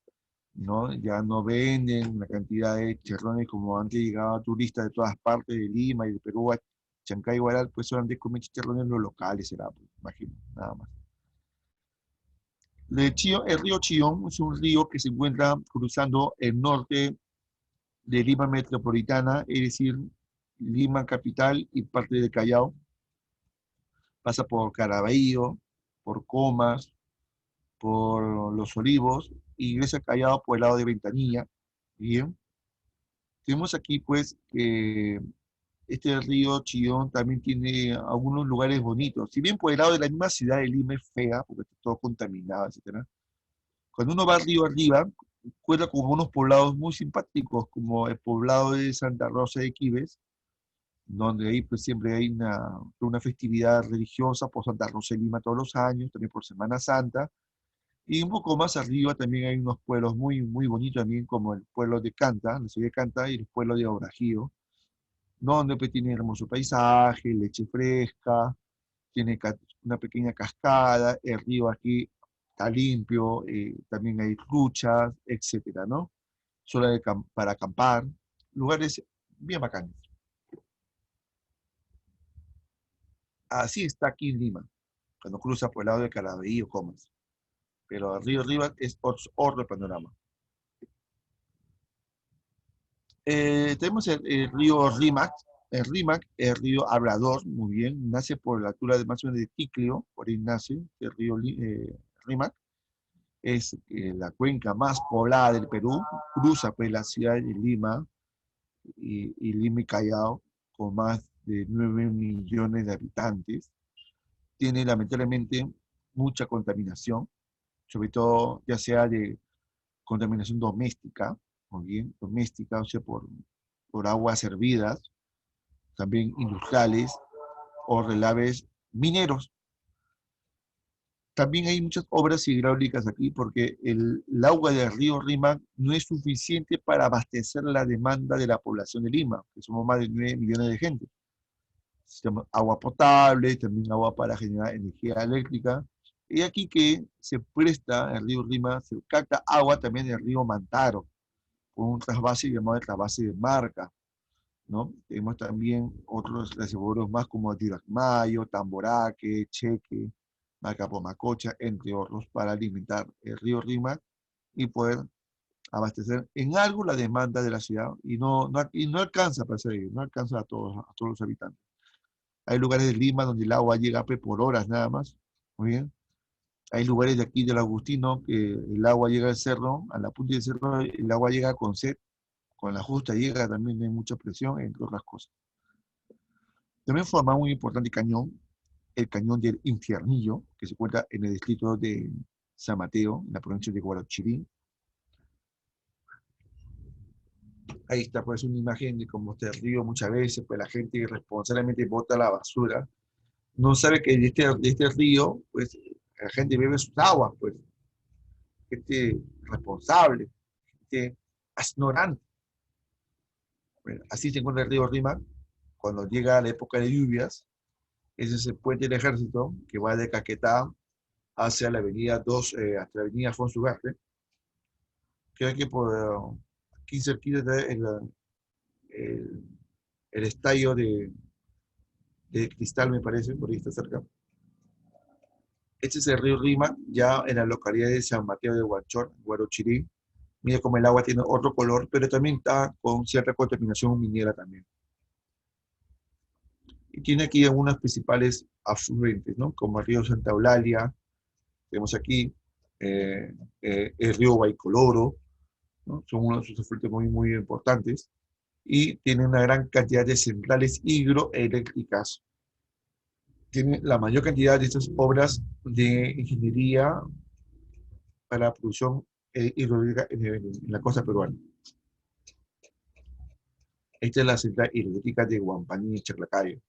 ¿no? Ya no venden una cantidad de chicharrones como antes llegaba turistas de todas partes de Lima y de Perú a Chancay y Guaral, pues solamente comen chicharrones en los locales, será, pues, imagino, nada más. El río Chillón es un río que se encuentra cruzando el norte de Lima metropolitana, es decir, Lima capital y parte de Callao. Pasa por Caraballo, por Comas, por Los Olivos, y ingresa a Callao por el lado de Ventanilla. Bien. Tenemos aquí, pues, que este río Chillón también tiene algunos lugares bonitos. Si bien por el lado de la misma ciudad de Lima es fea, porque está todo contaminado, etcétera. Cuando uno va río arriba, encuentra como unos poblados muy simpáticos, como el poblado de Santa Rosa de Quibes, donde ahí pues siempre hay una festividad religiosa por Santa Rosa de Lima todos los años, también por Semana Santa. Y un poco más arriba también hay unos pueblos muy, muy bonitos también, como el pueblo de Canta, la ciudad de Canta, y el pueblo de Obrajío, donde pues tiene hermoso paisaje, leche fresca, tiene una pequeña cascada, el río aquí está limpio, también hay truchas, etcétera, ¿no? Zona para acampar, lugares bien bacanos. Así está aquí en Lima, cuando cruza por el lado de Caraballo o Comas. Pero el río arriba es otro panorama. Tenemos el río Rímac, el río Hablador, muy bien, nace por la altura de más o menos de Ticlio, por ahí nace el río Rímac, es la cuenca más poblada del Perú, cruza pues la ciudad de Lima y Lima y Callao, con más de 9 millones de habitantes, tiene lamentablemente mucha contaminación, sobre todo ya sea de contaminación doméstica, muy bien, doméstica, o sea, por aguas hervidas, también industriales o relaves mineros. También hay muchas obras hidráulicas aquí porque el agua del río Rímac no es suficiente para abastecer la demanda de la población de Lima, que somos más de 9 millones de gente. Agua potable, también agua para generar energía eléctrica, Y aquí que se presta, el río Rímac, se capta agua también del río Mantaro, con un trasvase llamado el trasvase de Marca, ¿no? Tenemos también otros reservorios más como Tiracmayo, Tamboraque, Cheque, Macapomacocha, entre otros, para alimentar el río Rímac y poder abastecer en algo la demanda de la ciudad y no alcanza para hacer ello, no alcanza a todos los habitantes. Hay lugares de Lima donde el agua llega pues, por horas nada más, muy bien. Hay lugares de aquí del Agustino que el agua llega al cerro, a la punta del cerro, el agua llega con sed, con la justa llega también hay mucha presión, entre otras cosas. También forma un importante cañón, el cañón del Infiernillo, que se encuentra en el distrito de San Mateo, en la provincia de Guarachirí. Ahí está pues una imagen de cómo este río muchas veces, pues la gente irresponsablemente bota la basura. No sabe que de este río, pues la gente bebe sus aguas, pues, gente responsable, gente ignorante. Bueno, así se encuentra el río Rímac cuando llega la época de lluvias. Ese es el puente del ejército que va de Caquetá hacia la avenida 2, hasta la avenida Afonso Ugarte. Creo que por aquí cerquita está el, el estadio de Cristal, me parece, por ahí está cerca. Este es el río Rímac, ya en la localidad de San Mateo de Huachor, Guarochirí. Mira como el agua tiene otro color, pero también está con cierta contaminación minera también. Y tiene aquí algunos principales afluentes, ¿no? Como el río Santa Eulalia, tenemos aquí el río Baicoloro, ¿no? Son unos de sus afluentes muy importantes, y tiene una gran cantidad de centrales hidroeléctricas. Tiene la mayor cantidad de estas obras de ingeniería para la producción hidroeléctrica en la costa peruana. Esta es la central hidroeléctrica de Huampaní y Chaclacayo.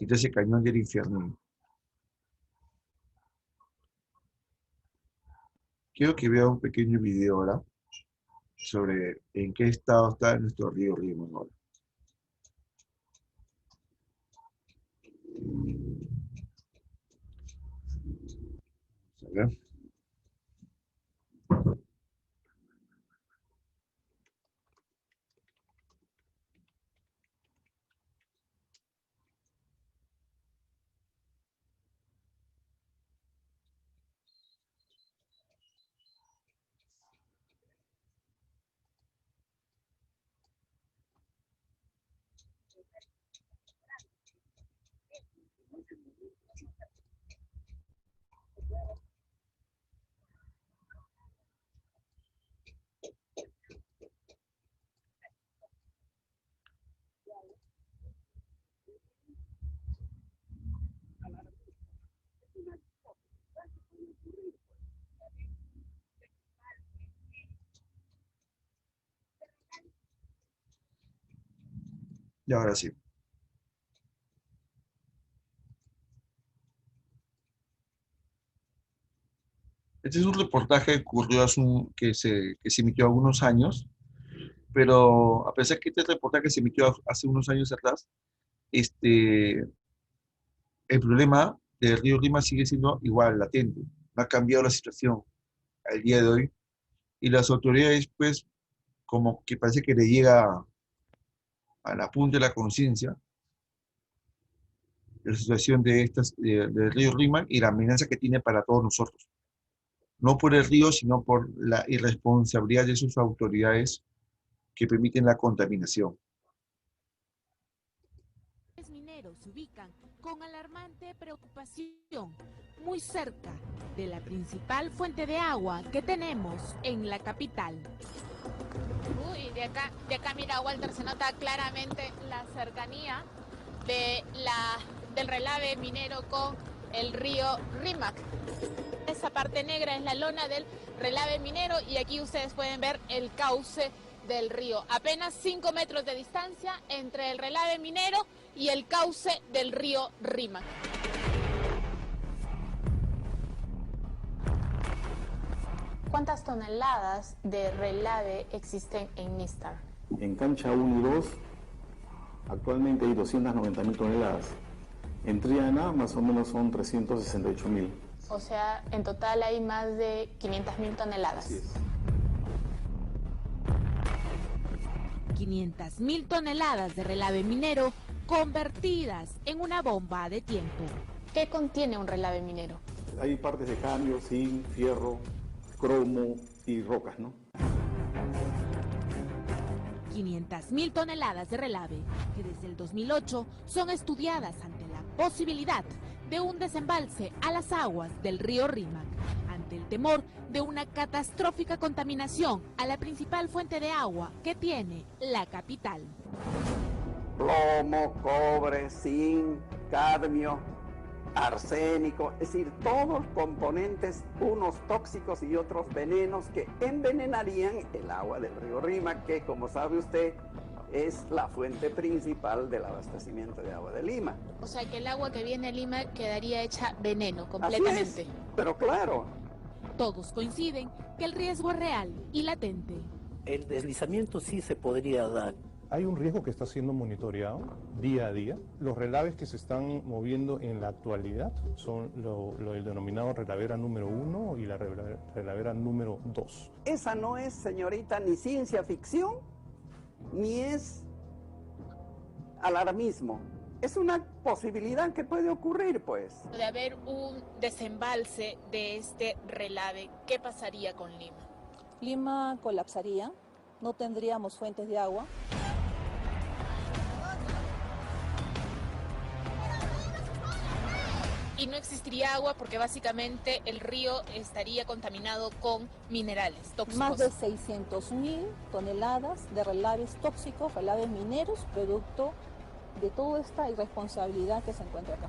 Este es el cañón del Infierno. Quiero que vea un pequeño video ahora sobre en qué estado está nuestro río Rímac ahora. A ver. Y ahora sí. Este es un reportaje que ocurrió que se emitió hace unos años, pero a pesar que este reportaje se emitió hace unos años atrás, este, el problema del río Lima sigue siendo igual, latente. No ha cambiado la situación al día de hoy y las autoridades, pues, como que parece que le llega a la punta de la conciencia la situación del río Rímac y la amenaza que tiene para todos nosotros. No por el río, sino por la irresponsabilidad de sus autoridades que permiten la contaminación. Los mineros se ubican con alarmante preocupación muy cerca de la principal fuente de agua que tenemos en la capital. Uy, de acá mira, Walter, se nota claramente la cercanía del relave minero con el río Rímac. Esa parte negra es la lona del relave minero y aquí ustedes pueden ver el cauce del río. Apenas 5 metros de distancia entre el relave minero y el cauce del río Rímac. ¿Cuántas toneladas de relave existen en Nístar? En cancha 1 y 2 actualmente hay 290.000 toneladas. En Triana más o menos son 368.000. O sea, en total hay más de 500.000 toneladas. Así es. 500.000 toneladas de relave minero convertidas en una bomba de tiempo. ¿Qué contiene un relave minero? Hay partes de cambio, zinc, fierro, cromo y rocas, ¿no? 500.000 toneladas de relave que desde el 2008 son estudiadas ante la posibilidad de un desembalse a las aguas del río Rímac, ante el temor de una catastrófica contaminación a la principal fuente de agua que tiene la capital. Plomo, cobre, zinc, cadmio, arsénico, es decir, todos componentes, unos tóxicos y otros venenos que envenenarían el agua del río Rímac, que como sabe usted es la fuente principal del abastecimiento de agua de Lima. O sea que el agua que viene a Lima quedaría hecha veneno completamente. Así es, pero claro. Todos coinciden que el riesgo es real y latente. El deslizamiento sí se podría dar. Hay un riesgo que está siendo monitoreado día a día. Los relaves que se están moviendo en la actualidad son el denominado relavera número 1 y la relavera número 2. Esa no es, señorita, ni ciencia ficción, ni es alarmismo. Es una posibilidad que puede ocurrir, pues. De haber un desembalse de este relave, ¿qué pasaría con Lima? Lima colapsaría, no tendríamos fuentes de agua. Y no existiría agua porque básicamente el río estaría contaminado con minerales tóxicos. Más de 600.000 toneladas de relaves tóxicos, relaves mineros, producto de toda esta irresponsabilidad que se encuentra acá.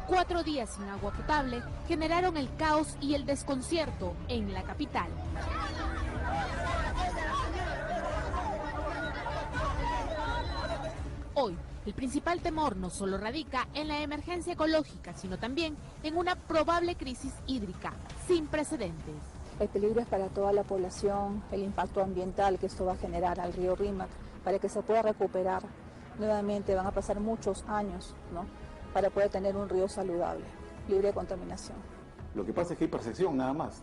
4 días sin agua potable generaron el caos y el desconcierto en la capital. Hoy, el principal temor no solo radica en la emergencia ecológica, sino también en una probable crisis hídrica sin precedentes. El peligro es para toda la población, el impacto ambiental que esto va a generar al río Rímac, para que se pueda recuperar. Nuevamente van a pasar muchos años, ¿no?, para poder tener un río saludable, libre de contaminación. Lo que pasa es que hay percepción nada más.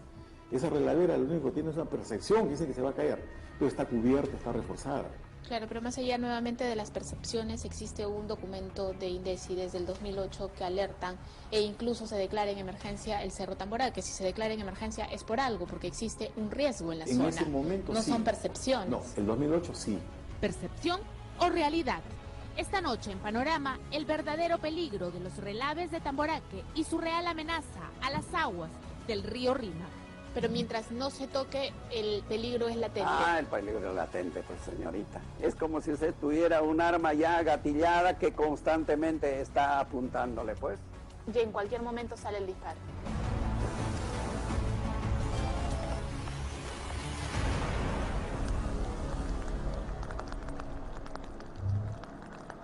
Esa relavera lo único que tiene es una percepción que dice que se va a caer, pero está cubierta, está reforzada. Claro, pero más allá nuevamente de las percepciones, existe un documento de INDECI desde el 2008 que alertan e incluso se declara en emergencia el Cerro Tamborá, que si se declara en emergencia es por algo, porque existe un riesgo en la zona. En ese momento no sí. son percepciones. No, el 2008 sí. ¿Percepción o realidad? Esta noche en Panorama, el verdadero peligro de los relaves de Tamboraque y su real amenaza a las aguas del río Rímac. Pero mientras no se toque, el peligro es latente. Ah, el peligro es latente, pues, señorita. Es como si usted tuviera un arma ya gatillada que constantemente está apuntándole, pues. Y en cualquier momento sale el disparo.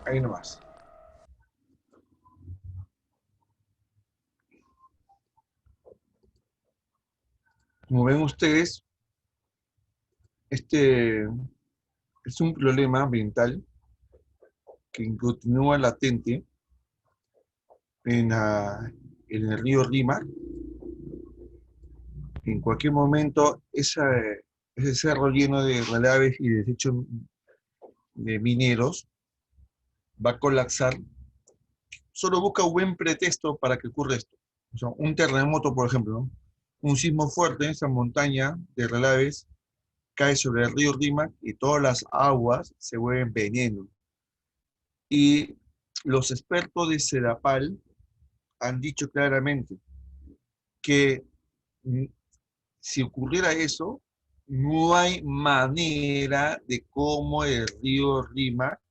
Ahí nomás. Como ven ustedes, este es un problema ambiental que continúa latente en el río Rímac. En cualquier momento, ese cerro lleno de relaves y desechos de mineros va a colapsar. Solo busca un buen pretexto para que ocurra esto. O sea, un terremoto, por ejemplo, ¿no? Un sismo fuerte en esa montaña de relaves cae sobre el río Rímac y todas las aguas se vuelven veneno. Y los expertos de Sedapal han dicho claramente que si ocurriera eso, no hay manera de cómo el río Rímac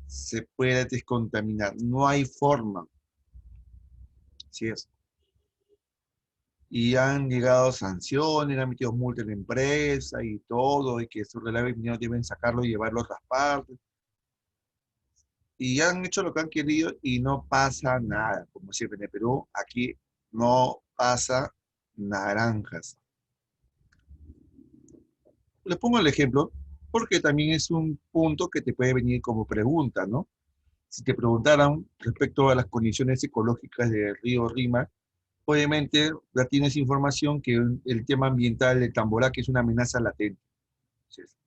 se pueda descontaminar. No hay forma. Así es. Y han llegado sanciones, han metido multas en la empresa y todo, y que esos relaves mineros deben sacarlo y llevarlo a otras partes. Y han hecho lo que han querido y no pasa nada. Como siempre en el Perú, aquí no pasa naranjas. Les pongo el ejemplo porque también es un punto que te puede venir como pregunta, ¿no? Si te preguntaran respecto a las condiciones ecológicas del río Rímac, obviamente ya tienes información que el tema ambiental de Tamboraque es una amenaza latente. Entonces,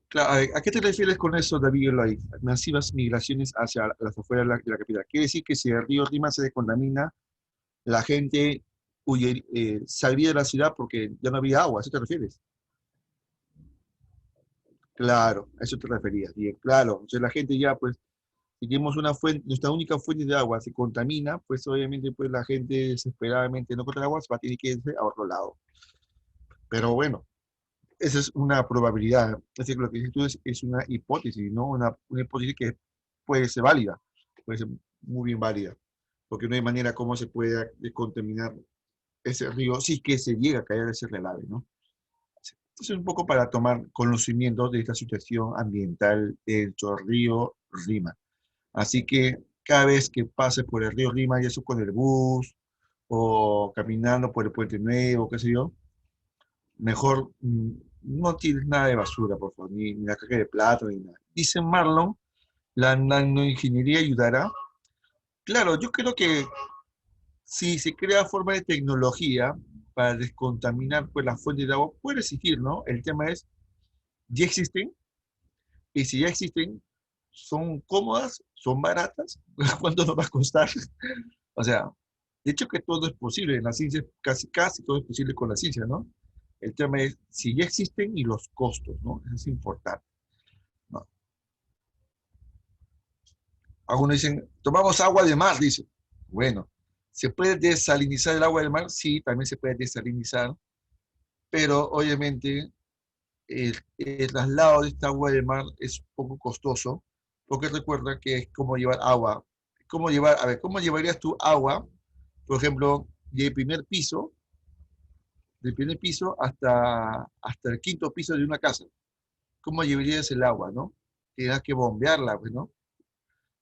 claro, ¿a qué te refieres con eso, David Eloy? Masivas migraciones hacia las afueras de la capital. Quiere decir que si el río Rímac se descontamina, la gente saldría de la ciudad porque ya no había agua. ¿A eso te refieres? Claro, a eso te referías. Bien, claro. Entonces la gente ya, pues, si tenemos una fuente, nuestra única fuente de agua se contamina, pues obviamente pues la gente desesperadamente no encuentra agua, se va a tener que irse a otro lado. Pero bueno, esa es una probabilidad. Es decir, lo que dices tú es una hipótesis, ¿no? Una hipótesis que puede ser válida, puede ser muy bien válida, porque no hay manera como se pueda contaminar ese río si es que se llega a caer ese relave, ¿no? Entonces, un poco para tomar conocimiento de esta situación ambiental del río Rímac. Así que cada vez que pases por el río Rímac, ya sea con el bus o caminando por el Puente Nuevo, qué sé yo, mejor no tires nada de basura, por favor, ni la caja de plato, ni nada. Dice Marlon, la nanoingeniería ayudará. Claro, yo creo que si se crea forma de tecnología para descontaminar pues, las fuentes de agua, puede existir, ¿no? El tema es, ¿ya existen? Y si ya existen, ¿son cómodas? ¿Son baratas? ¿Cuánto nos va a costar? O sea, de hecho que todo es posible, en la ciencia casi todo es posible con la ciencia, ¿no? El tema es si ya existen y los costos, ¿no? Eso es importante, ¿no? Algunos dicen, tomamos agua de mar, dicen. Bueno, ¿se puede desalinizar el agua del mar? Sí, también se puede desalinizar, pero obviamente el traslado de esta agua del mar es un poco costoso, porque recuerda que es como llevar agua. ¿Cómo llevarías tu agua, por ejemplo, del primer piso hasta el quinto piso de una casa? ¿Cómo llevarías el agua, no? Tienes que bombearla, pues, ¿no?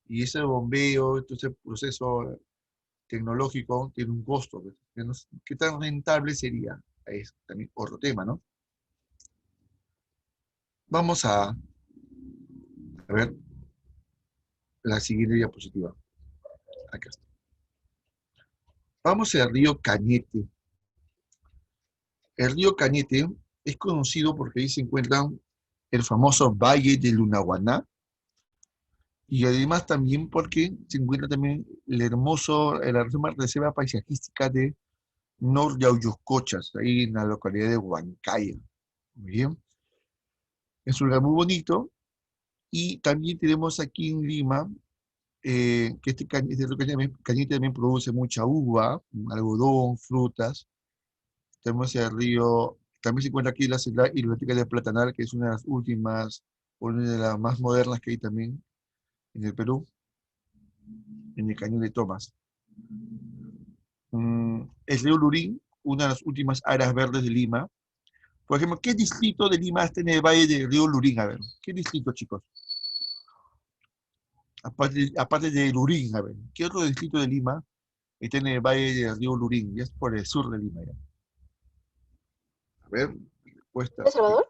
Y ese bombeo, ese proceso tecnológico tiene un costo, pues. ¿Qué tan rentable sería? Es también otro tema, ¿no? Vamos a ver la siguiente diapositiva. Acá está. Vamos al río Cañete. El río Cañete es conocido porque ahí se encuentra el famoso Valle de Lunahuaná, y además también porque se encuentra también la hermosa reserva paisajística de Nor-Yauyoscochas, ahí en la localidad de Huancaya. Muy bien. Es un lugar muy bonito, y también tenemos aquí en Lima, que este Cañete también produce mucha uva, algodón, frutas. Tenemos el río, también se encuentra aquí la ciudad hidroeléctrica de Platanal, que es una de las últimas, una de las más modernas que hay también en el Perú, en el Cañón de Tomás. El río Lurín, una de las últimas áreas verdes de Lima. Por ejemplo, ¿qué distrito de Lima está en el valle del río Lurín? A ver, ¿qué distrito, chicos? Aparte de Lurín, a ver, ¿qué otro distrito de Lima está en el valle del río Lurín? Ya es por el sur de Lima, ya. A ver, respuesta. ¿El Salvador?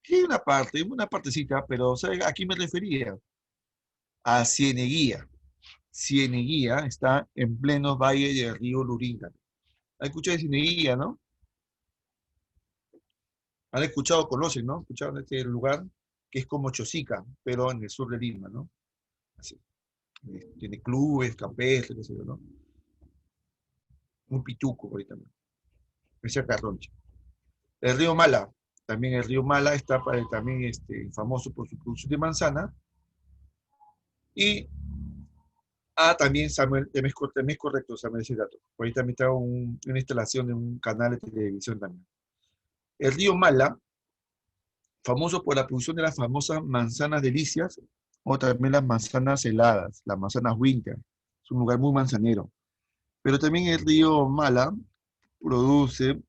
Sí, una partecita, pero ¿sabes a quién me refería? A Cieneguía. Cieneguía está en pleno valle del río Lurín. ¿Han escuchado de Cieneguía, no? ¿Han escuchado, conocen, no? ¿Escucharon este lugar? Que es como Chosica, pero en el sur de Lima, ¿no? Así. Tiene clubes, campestres, qué sé yo, ¿no? Un pituco ahí también. Ese Carroncha. El río Mala. También el río Mala está también famoso por su producción de manzana. Y también Samuel, también es correcto, Samuel, ese dato. Por ahí también está una instalación de un canal de televisión también. El río Mala, famoso por la producción de las famosas manzanas delicias, o también las manzanas heladas, las manzanas winter. Es un lugar muy manzanero. Pero también el río Mala produce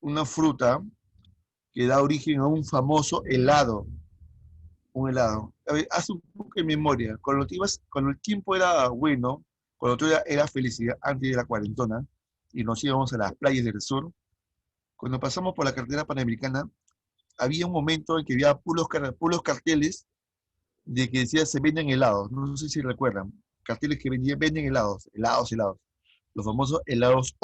una fruta que da origen a un famoso helado. Un helado. A ver, haz un poco de memoria. Cuando el tiempo era bueno, cuando todo era felicidad, antes de la cuarentona, y nos íbamos a las playas del sur, cuando pasamos por la carretera panamericana, había un momento en que había puros carteles de que decía se venden helados, no sé si recuerdan, carteles que venden helados, helados. Los famosos helados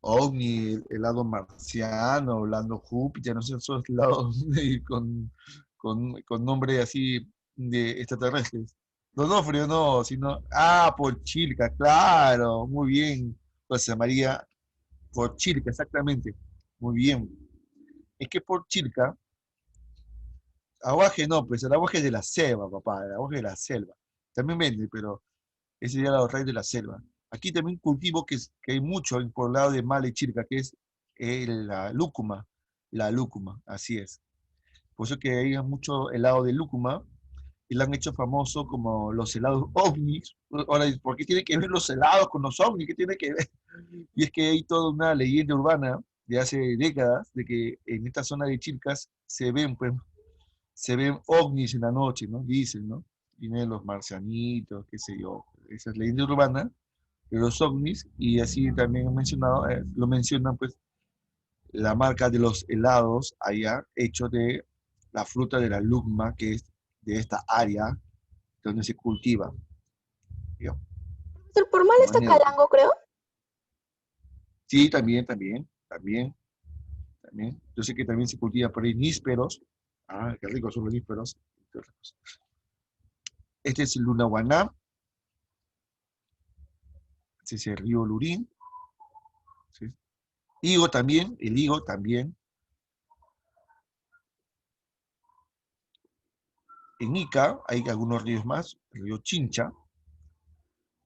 OVNI, helado marciano, helado Júpiter, no sé, esos helados con nombre así de extraterrestres. Donofrio no, sino, Pochilca, claro, muy bien, José María, Pochilca, exactamente, muy bien. Es que Pochilca, aguaje no, pues el aguaje es de la selva, papá, el aguaje de la selva. También vende, pero ese sería los reyes de la selva. Aquí también cultivo que hay mucho por el lado de Male Chilca, que es la lúcuma, así es. Por eso que hay mucho helado de lúcuma y lo han hecho famoso como los helados ovnis. Ahora, ¿por qué tiene que ver los helados con los ovnis? ¿Qué tiene que ver? Y es que hay toda una leyenda urbana de hace décadas de que en esta zona de Chilcas pues, se ven ovnis en la noche, ¿no? Dicen, ¿no? Vienen los marcianitos, qué sé yo. Esa es leyenda urbana de los ovnis, y así también he mencionado, lo mencionan pues la marca de los helados allá, hecho de la fruta de la lugma, que es de esta área donde se cultiva. ¿Yo? El Pormal De está manera- Calango, creo. Sí, también. Yo sé que también se cultiva por ahí nísperos. Qué ricos son los nísperos. Este es el Lunahuaná. Este es el río Lurín. ¿Sí? El higo también. En Ica hay algunos ríos más, el río Chincha,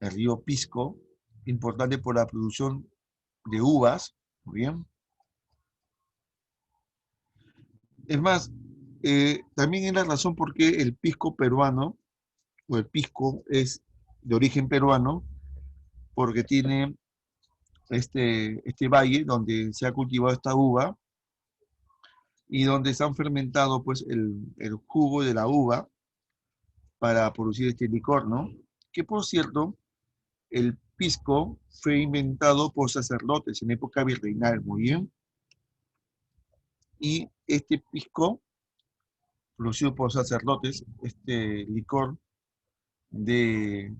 el río Pisco, importante por la producción de uvas, muy bien. Es más, también es la razón por qué el pisco peruano, o el pisco es de origen peruano, porque tiene este valle donde se ha cultivado esta uva y donde se han fermentado pues el jugo de la uva para producir este licor, ¿no? Que por cierto, el pisco fue inventado por sacerdotes en época virreinal, muy bien. Y este pisco, producido por sacerdotes, este licor de,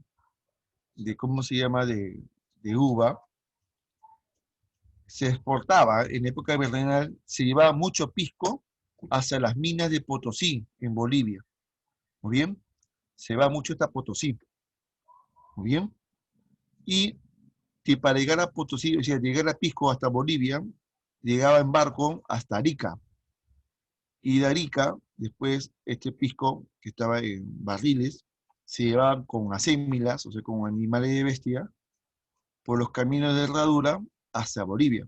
¿cómo se llama?, de uva, se exportaba en época virreinal, se llevaba mucho pisco hacia las minas de Potosí, en Bolivia. Muy bien. Se va mucho hasta Potosí. Muy bien. Y que para llegar a Potosí, o sea, llegar a Pisco hasta Bolivia, llegaba en barco hasta Arica. Y de Arica, después, este pisco, que estaba en barriles, se llevaba con acémilas, o sea, con animales de bestia, por los caminos de herradura hacia Bolivia.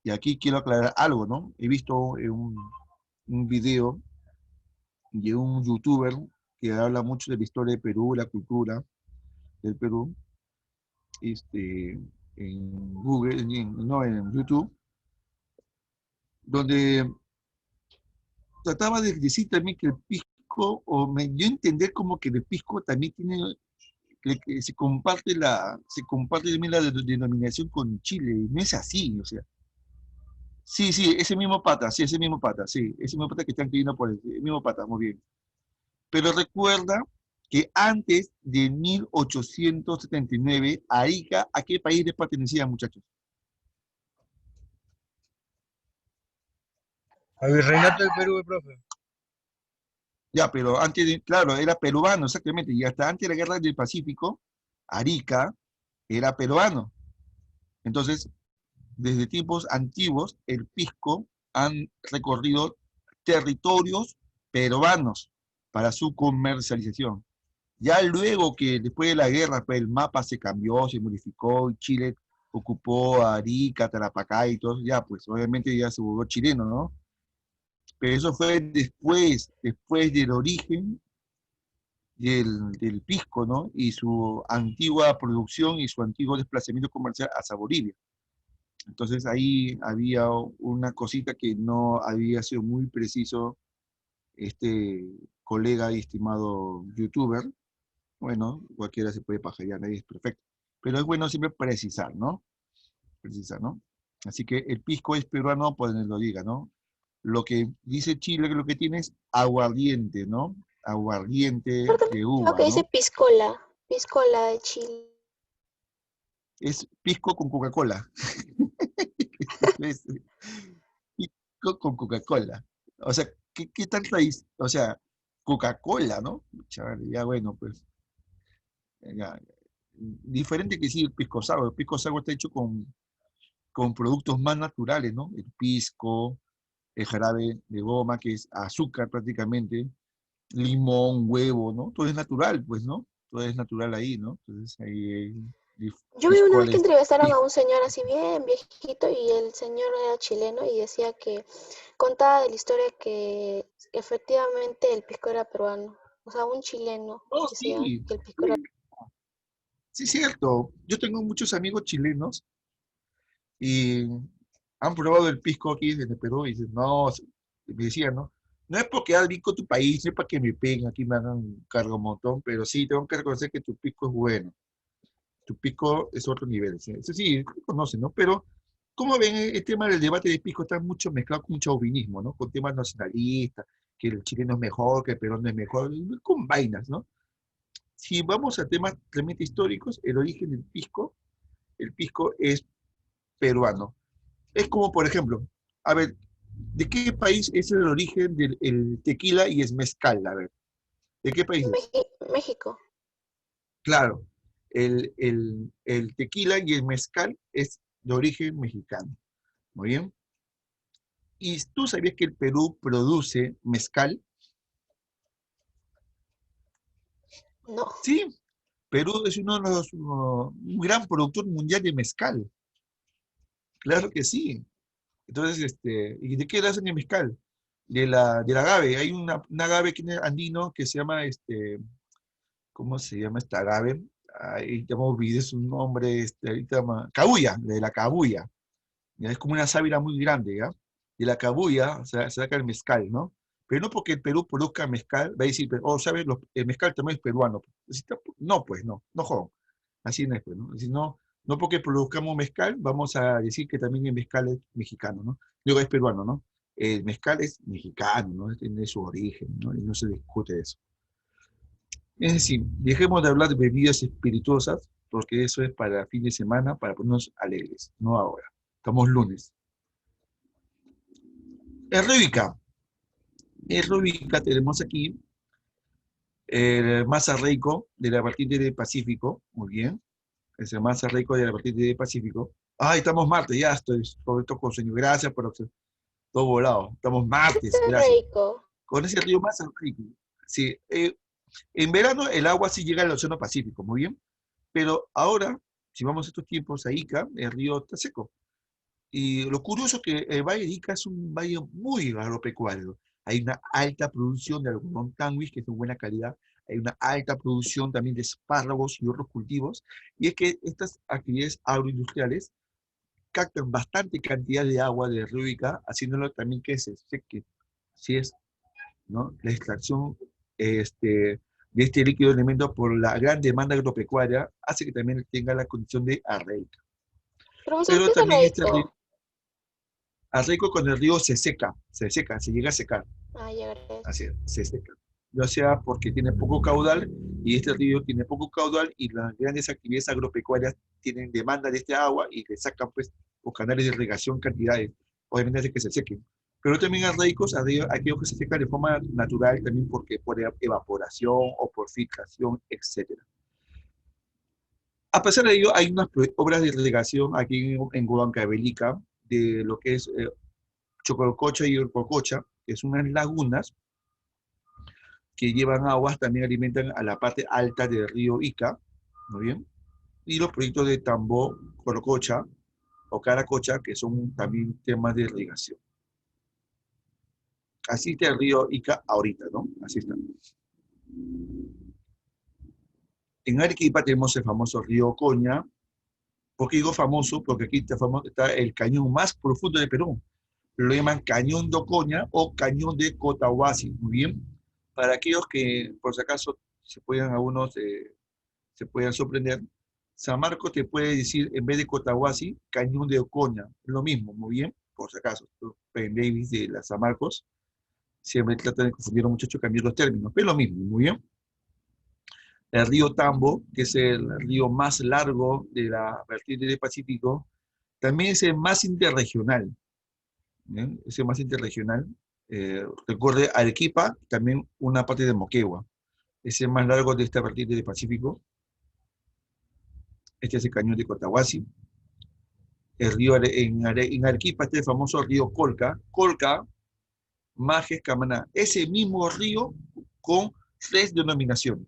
Y aquí quiero aclarar algo, ¿no? He visto un video de un youtuber que habla mucho de la historia de Perú, la cultura del Perú, en Google, no, en YouTube, donde trataba de decir también que el pisco, yo entender como que el pisco también tiene, que se comparte también la denominación con Chile, y no es así, o sea. Sí, ese mismo pata, sí, ese mismo pata, sí, ese mismo pata que están pidiendo por el mismo pata, muy bien. Pero recuerda que antes de 1879, Arica, ¿a qué país le pertenecía, muchachos? Al Virreinato del Perú, profe. Ya, pero antes claro, era peruano, exactamente, y hasta antes de la Guerra del Pacífico, Arica era peruano. Entonces, desde tiempos antiguos, el pisco han recorrido territorios peruanos para su comercialización. Ya luego que después de la guerra, pues el mapa se cambió, se modificó, y Chile ocupó Arica, Tarapacá y todo, ya pues obviamente ya se volvió chileno, ¿no? Pero eso fue después del origen del pisco, ¿no? Y su antigua producción y su antiguo desplazamiento comercial hacia Bolivia. Entonces ahí había una cosita que no había sido muy preciso este colega y estimado youtuber. Bueno, cualquiera se puede pajarear, nadie es perfecto. Pero es bueno siempre precisar, ¿no? Precisar, ¿no? Así que el pisco es peruano, pues lo diga, ¿no? Lo que dice Chile que lo que tiene es aguardiente, ¿no? Aguardiente Creo de que uva, dice ¿no? piscola de Chile. Es pisco con Coca-Cola. Es pisco con Coca-Cola. O sea, ¿qué tal raíz? O sea, Coca-Cola, ¿no? Chaval, ya bueno, pues. Ya. Diferente que sí el pisco sour. El pisco sour está hecho con productos más naturales, ¿no? El pisco, el jarabe de goma, que es azúcar prácticamente, limón, huevo, ¿no? Todo es natural, pues, ¿no? Todo es natural ahí, ¿no? Entonces ahí hay Yo vi una vez que piscoles. entrevistaron a un señor así bien viejito y el señor era chileno y decía que contaba de la historia que efectivamente el pisco era peruano. O sea, un chileno Oh, decía sí, que el pisco era sí, cierto. Yo tengo muchos amigos chilenos y han probado el pisco aquí en el Perú y dicen, no, me decían, ¿no? No es porque has rico tu país, no es para que me peguen, aquí me hagan cargo un montón, pero sí, tengo que reconocer que tu pisco es bueno. Tu pisco es otro nivel. ¿Sí? Eso sí, lo conocen, ¿no? Pero, ¿cómo ven el tema del debate de pisco? Está mucho mezclado con chauvinismo, ¿no? Con temas nacionalistas, que el chileno es mejor, que el peruano es mejor, con vainas, ¿no? Si vamos a temas realmente históricos, el origen del pisco, el pisco es peruano. Es como, por ejemplo, a ver, ¿de qué país es el origen del el tequila y es mezcal? A ver, ¿de qué país es? México. Claro, el tequila y el mezcal es de origen mexicano. Muy bien. ¿Y tú sabías que el Perú produce mezcal? No. Sí, Perú es uno de los, un gran productor mundial de mezcal. Claro que sí. Entonces, ¿y de qué le hacen el mezcal? Del agave. Hay un agave que es andino que se llama, ¿cómo se llama esta agave? Ahí ya me olvidé su nombre, ahorita cabuya, de la cabuya. ¿Ya? Es como una sábila muy grande, ¿ya? De la cabuya se saca el mezcal, ¿no? Pero no porque el Perú produzca mezcal, va a decir, oh, ¿sabes? El mezcal también es peruano. No, pues, no, joder. Así no es, pues, ¿no? Así no porque produzcamos mezcal, vamos a decir que también el mezcal es mexicano, ¿no? Luego es peruano, ¿no? El mezcal es mexicano, ¿no? Tiene su origen, ¿no? Y no se discute eso. Es decir, dejemos de hablar de bebidas espirituosas, porque eso es para fin de semana, para ponernos alegres, no ahora. Estamos lunes. El Rúbica. El Rúbica tenemos aquí el Masa Rico de la vertiente del Pacífico. Muy bien. Es el Masa Rico de la vertiente del Pacífico. Ay, estamos martes, ya estoy. Sobre todo con sueño. Gracias por todo volado. Estamos martes, gracias. Rico. Con ese río Masa Rico. Sí, en verano el agua sí llega al Océano Pacífico, muy bien. Pero ahora, si vamos a estos tiempos a Ica, el río está seco. Y lo curioso es que el Valle de Ica es un valle muy agropecuario. Hay una alta producción de algodón canguis, que es de buena calidad. Hay una alta producción también de espárragos y otros cultivos. Y es que estas actividades agroindustriales captan bastante cantidad de agua del río Ica, haciéndolo también que se seque. Si es, ¿no? La extracción de este líquido elemento por la gran demanda agropecuaria hace que también tenga la condición de arraica. Profesor, Pero ¿qué es también este río, rico? arraico con el río se llega a secar, Ah, ya gracias. así es, se seca. Ya sea porque tiene poco caudal y este río tiene poco caudal y las grandes actividades agropecuarias tienen demanda de este agua y le sacan pues por canales de irrigación cantidades, obviamente hace que se sequen. Pero también arraicos, aquellos que se secan de forma natural también porque por evaporación o por filtración, etcétera. A pesar de ello, hay unas obras de irrigación aquí en Huancavelica de lo que es Chocolcocha y Orcococha, que son unas lagunas que llevan aguas, también alimentan a la parte alta del río Ica, ¿muy bien? Y los proyectos de Tambó, Corococha o Caracocha, que son también temas de irrigación. Así está el río Ica ahorita, ¿no? Así está. En Arequipa tenemos el famoso río Ocoña. ¿Por qué digo famoso? Porque aquí está el cañón más profundo de Perú. Lo llaman Cañón de Ocoña o Cañón de Cotahuasi, muy bien. Para aquellos que, por si acaso, se puedan sorprender, San Marcos te puede decir, en vez de Cotahuasi, Cañón de Ocoña, lo mismo, muy bien. por si acaso, Ben Davis de la San Marcos, siempre tratan de confundir a los muchachos, cambiar los términos, pero es lo mismo, muy bien. El río Tambo, que es el río más largo de la vertiente del Pacífico, también es el más interregional. ¿Bien? Es el más interregional. Recuerde Arequipa, también una parte de Moquegua. Es el más largo de esta vertiente del Pacífico. Este es el cañón de Cotahuasi. El río en Arequipa está el famoso río Colca. Colca, Majes, Camaná. Ese mismo río con 3 denominaciones.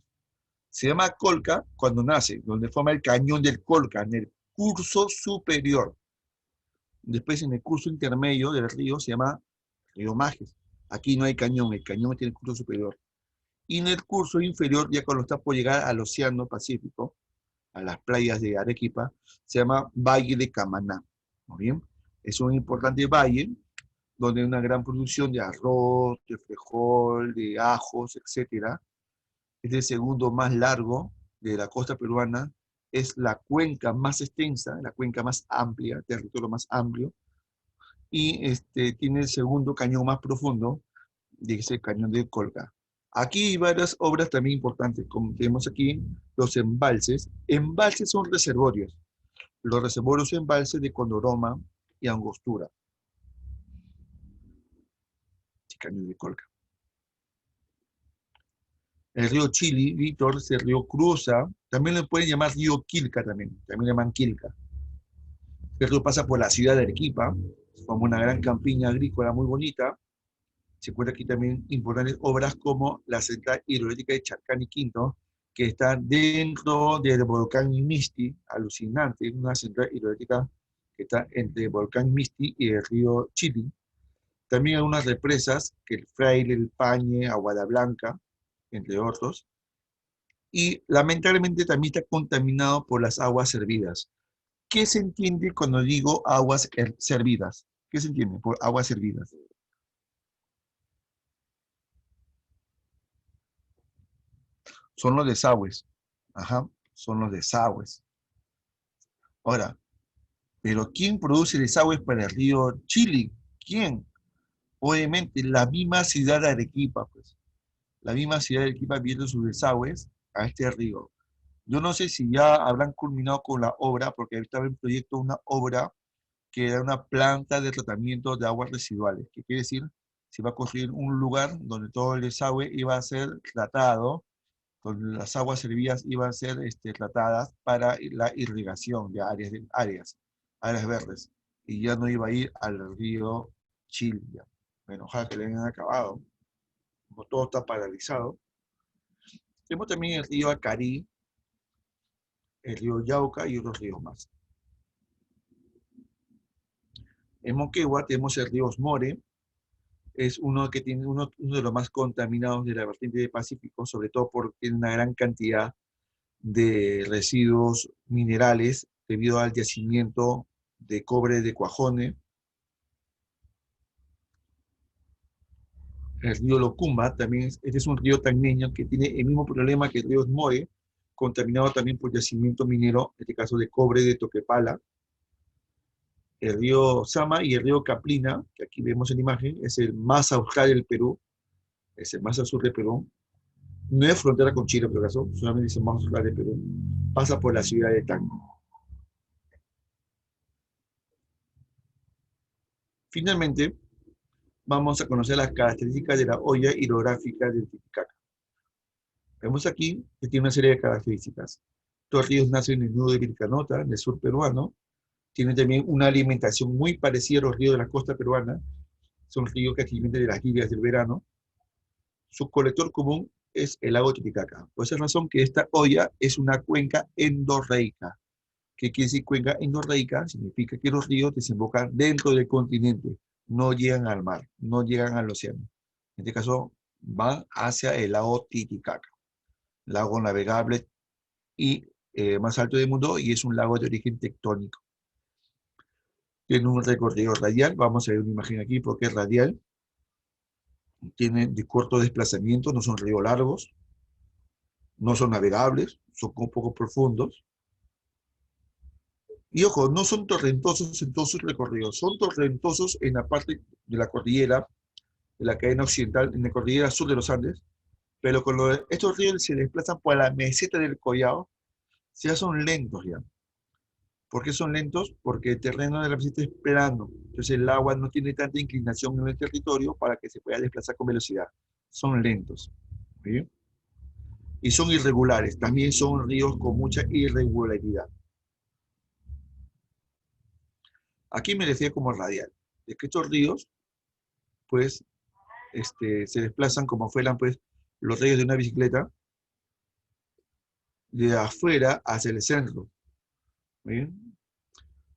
Se llama Colca cuando nace, donde forma el cañón del Colca, en el curso superior. Después, en el curso intermedio del río, se llama río Majes. Aquí no hay cañón, el cañón tiene el curso superior. Y en el curso inferior, ya cuando está por llegar al Océano Pacífico, a las playas de Arequipa, se llama Valle de Camaná. ¿Muy bien? Es un importante valle donde hay una gran producción de arroz, de frijol, de ajos, etc. Es el segundo más largo de la costa peruana. Es la cuenca más extensa, la cuenca más amplia, el territorio más amplio. Y tiene el segundo cañón más profundo, de ese cañón de Colca. Aquí hay varias obras también importantes, como tenemos aquí los embalses. Embalses son reservorios. Los reservorios son embalses de Condoroma y Angostura. Cañón de Colca. El río Chili, Víctor, ese río cruza, también le pueden llamar río Quilca también le llaman Quilca. El río pasa por la ciudad de Arequipa, como una gran campiña agrícola muy bonita. Se encuentra aquí también importantes obras como la central hidroeléctrica de Charcani Quinto, que está dentro del volcán Misti, alucinante, una central hidroeléctrica que está entre el volcán Misti y el río Chili. También hay unas represas, que el Fraile, el Pañe, Aguada Blanca, entre otros. Y lamentablemente también está contaminado por las aguas servidas. ¿Qué se entiende cuando digo aguas servidas? ¿Qué se entiende por aguas servidas? Son los desagües. Ajá, son los desagües. Ahora, ¿pero quién produce desagües para el río Chili? ¿Quién? Obviamente, la misma ciudad de Arequipa, pues. La misma ciudad de Arequipa viendo sus desagües a este río. Yo no sé si ya habrán culminado con la obra, porque estaba en proyecto una obra que era una planta de tratamiento de aguas residuales. ¿Qué quiere decir? Se va a construir un lugar donde todo el desagüe iba a ser tratado, donde las aguas servidas iban a ser tratadas para la irrigación de áreas verdes. Y ya no iba a ir al río Chili. Bueno, ojalá que le hayan acabado. Como todo está paralizado. Tenemos también el río Acarí, el río Yauca y otros ríos más. En Moquegua tenemos el río Osmore, es uno que tiene uno de los más contaminados de la vertiente del Pacífico, sobre todo porque tiene una gran cantidad de residuos minerales debido al yacimiento de cobre de Cuajone. El río Locumba también, este es un río tangneño que tiene el mismo problema que el río Osmore, contaminado también por yacimiento minero, en este caso de cobre de Toquepala. El río Sama y el río Caprina, que aquí vemos en la imagen, es el más austral del Perú, es el más al sur del Perú. No es frontera con Chile, por acaso, solamente es el más austral del Perú. Pasa por la ciudad de Tango. Finalmente, vamos a conocer las características de la olla hidrográfica del Titicaca. Vemos aquí que tiene una serie de características. Estos ríos nacen en el nudo de Vilcanota, en el sur peruano. Tienen también una alimentación muy parecida a los ríos de la costa peruana. Son ríos que se alimentan de las lluvias del verano. Su colector común es el lago Titicaca. Por esa razón que esta olla es una cuenca endorreica. ¿Qué quiere decir cuenca endorreica? Significa que los ríos desembocan dentro del continente. No llegan al mar, no llegan al océano. En este caso, van hacia el lago Titicaca. Lago navegable y más alto del mundo, y es un lago de origen tectónico. Tiene un recorrido radial, vamos a ver una imagen aquí porque es radial. Tiene de corto desplazamiento, no son ríos largos, no son navegables, son un poco profundos. Y ojo, no son torrentosos en todos sus recorridos, son torrentosos en la parte de la cordillera, de la cadena occidental, en la cordillera sur de los Andes, pero estos ríos se desplazan por la meseta del Collao, ya son lentos ya. ¿Por qué son lentos? Porque el terreno de la meseta es plano, entonces el agua no tiene tanta inclinación en el territorio para que se pueda desplazar con velocidad. Son lentos. ¿Sí? Y son irregulares, también son ríos con mucha irregularidad. Aquí me decía como radial, de que estos ríos, pues, se desplazan como fueran, pues, los rayos de una bicicleta, de afuera hacia el centro. ¿Bien?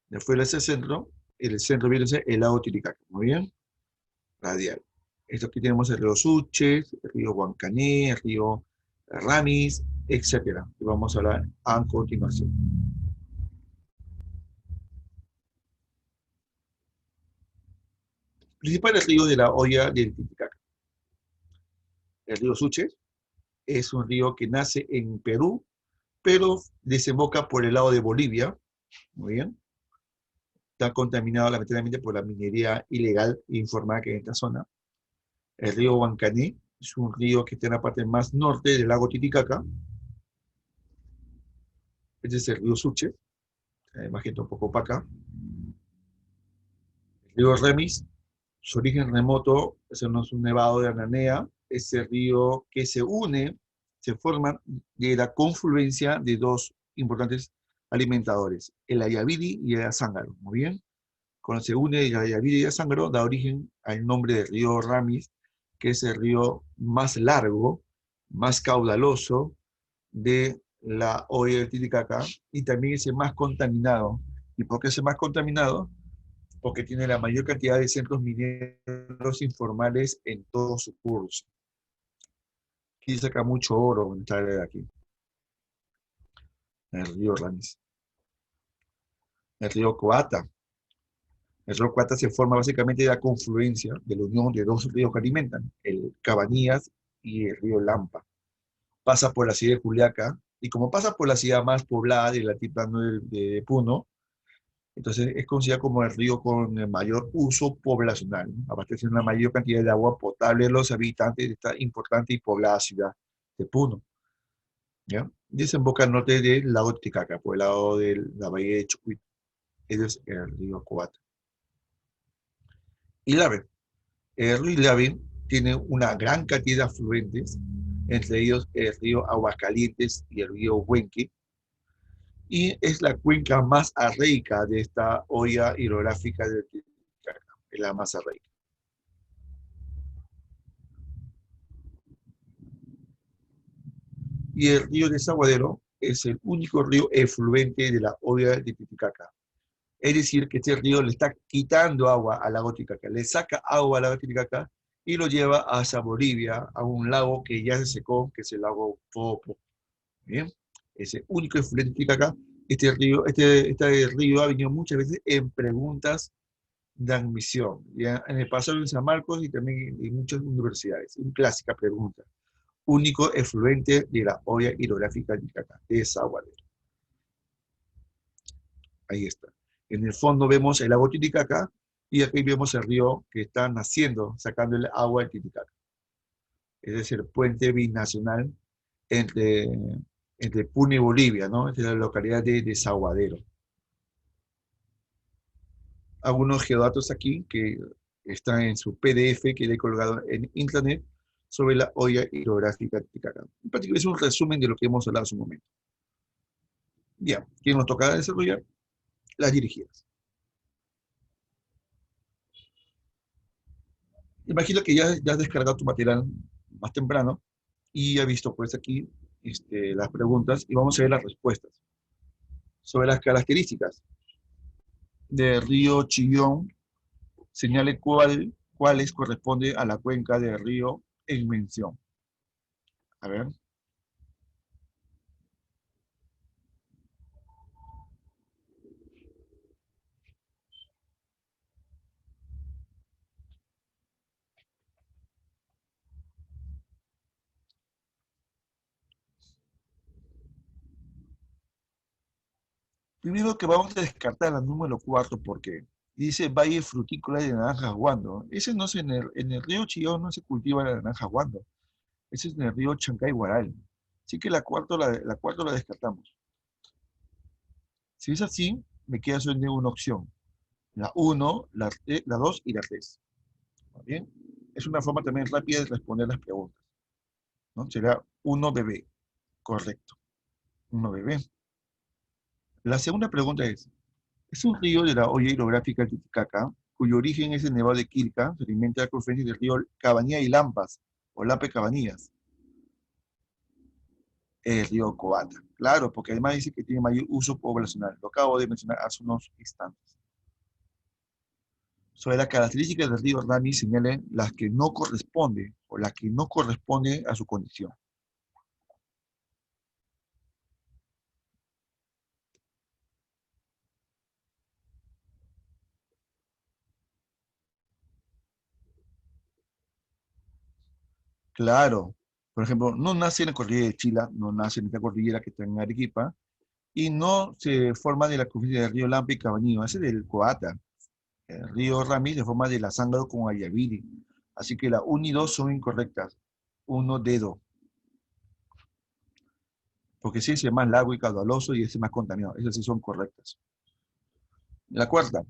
De afuera hacia el centro viene a ser el lago Titicaca. Muy bien, radial. Esto aquí tenemos el río Suches, el río Huancané, el río Ramis, etc. Y vamos a hablar a continuación. Principales ríos de la hoya del Titicaca. El río Suches es un río que nace en Perú, pero desemboca por el lado de Bolivia. Muy bien. Está contaminado lamentablemente por la minería ilegal e informal que hay en esta zona. El río Huancané es un río que está en la parte más norte del lago Titicaca. Este es el río Suche, imagínate un poco para acá. El río Remis, su origen remoto, ese no es un nevado de Ananea, es el río que se une, se forma de la confluencia de dos importantes alimentadores, el Ayaviri y el Azángaro. Muy bien. Cuando se une el Ayaviri y el Azángaro, da origen al nombre del río Ramis, que es el río más largo, más caudaloso de la hoya del Titicaca, y también es el más contaminado. ¿Y por qué es el más contaminado? Porque tiene la mayor cantidad de centros mineros informales en todo su curso. Aquí saca mucho oro en esta área de aquí, en el río Ramis. El río Coata. El río Coata se forma básicamente de la confluencia, de la unión de dos ríos que alimentan, el Cabanías y el río Lampa. Pasa por la ciudad de Juliaca, y como pasa por la ciudad más poblada del altiplano de Puno, entonces es considerado como el río con el mayor uso poblacional, ¿no? Abasteciendo una mayor cantidad de agua potable a los habitantes de esta importante y poblada ciudad de Puno. ¿Ya? Desemboca al norte del lago Titicaca, por el lado de la bahía de Chucuito. Ese es el río Coata. Ilave. El río Ilave tiene una gran cantidad de afluentes, entre ellos el río Aguascalientes y el río Huenque, y es la cuenca más arreica de esta hoya hidrográfica del Titicaca, es la más arreica. Y el río Desaguadero es el único río efluente de la hoya de Titicaca. Es decir, que este río le está quitando agua al lago Titicaca, le saca agua al lago Titicaca y lo lleva hacia Bolivia, a un lago que ya se secó, que es el lago Popo. Bien, ese único efluente de Titicaca. Este río ha venido muchas veces en preguntas de admisión, ya en el pasado en San Marcos y también en muchas universidades. Una clásica pregunta. Único efluente de la hoya hidrográfica de Titicaca, Desaguadero. Ahí está. En el fondo vemos el lago Titicaca y aquí vemos el río que está naciendo, sacando el agua del Titicaca. Ese es el puente binacional entre, entre Puno y Bolivia, ¿no? Entre la localidad de Desaguadero. Algunos geodatos aquí que están en su PDF que le he colgado en internet sobre la hoya hidrográfica de Titicaca. En práctica es un resumen de lo que hemos hablado hace un momento. Bien, ¿quién nos toca desarrollar? Las dirigidas. Imagino que ya has descargado tu material más temprano y ha visto pues aquí las preguntas y vamos a ver las respuestas. Sobre las características del río Chillón, señale cuáles corresponde a la cuenca del río en mención. A ver. Primero que vamos a descartar la número 4 porque dice Valle Frutícola de Naranja Huando. Ese no es en el río Chillón, no se cultiva la naranja Huando. Ese es en el río Chancay Guaral. Así que la cuarta la descartamos. Si es así, me queda solo una opción. La 1, la 2 y la 3. ¿Bien? Es una forma también rápida de responder las preguntas, ¿no? Será 1 bebé. Correcto. 1 bebé. La segunda pregunta es un río de la olla hidrográfica Titicaca, cuyo origen es el Nevado de Quilca, se alimenta de la confluencia del río Cabanilla y Lampas, o Lampe Cabanillas. El río Coata. Claro, porque además dice que tiene mayor uso poblacional. Lo acabo de mencionar hace unos instantes. Sobre las características del río Rami, señalen las que no corresponden o las que no corresponden a su condición. Claro, por ejemplo, no nace en la cordillera de Chila, no nace en esta cordillera que está en Arequipa, y no se forma de la confluencia del río Lampe y Cabanillo, ese es del Coata. El río Rami se forma de la Zángaro con Ayaviri. Así que la 1 y 2 son incorrectas. 1 dedo. Porque sí, ese es más largo y caudaloso y ese es más contaminado. Esas sí son correctas. La cuarta.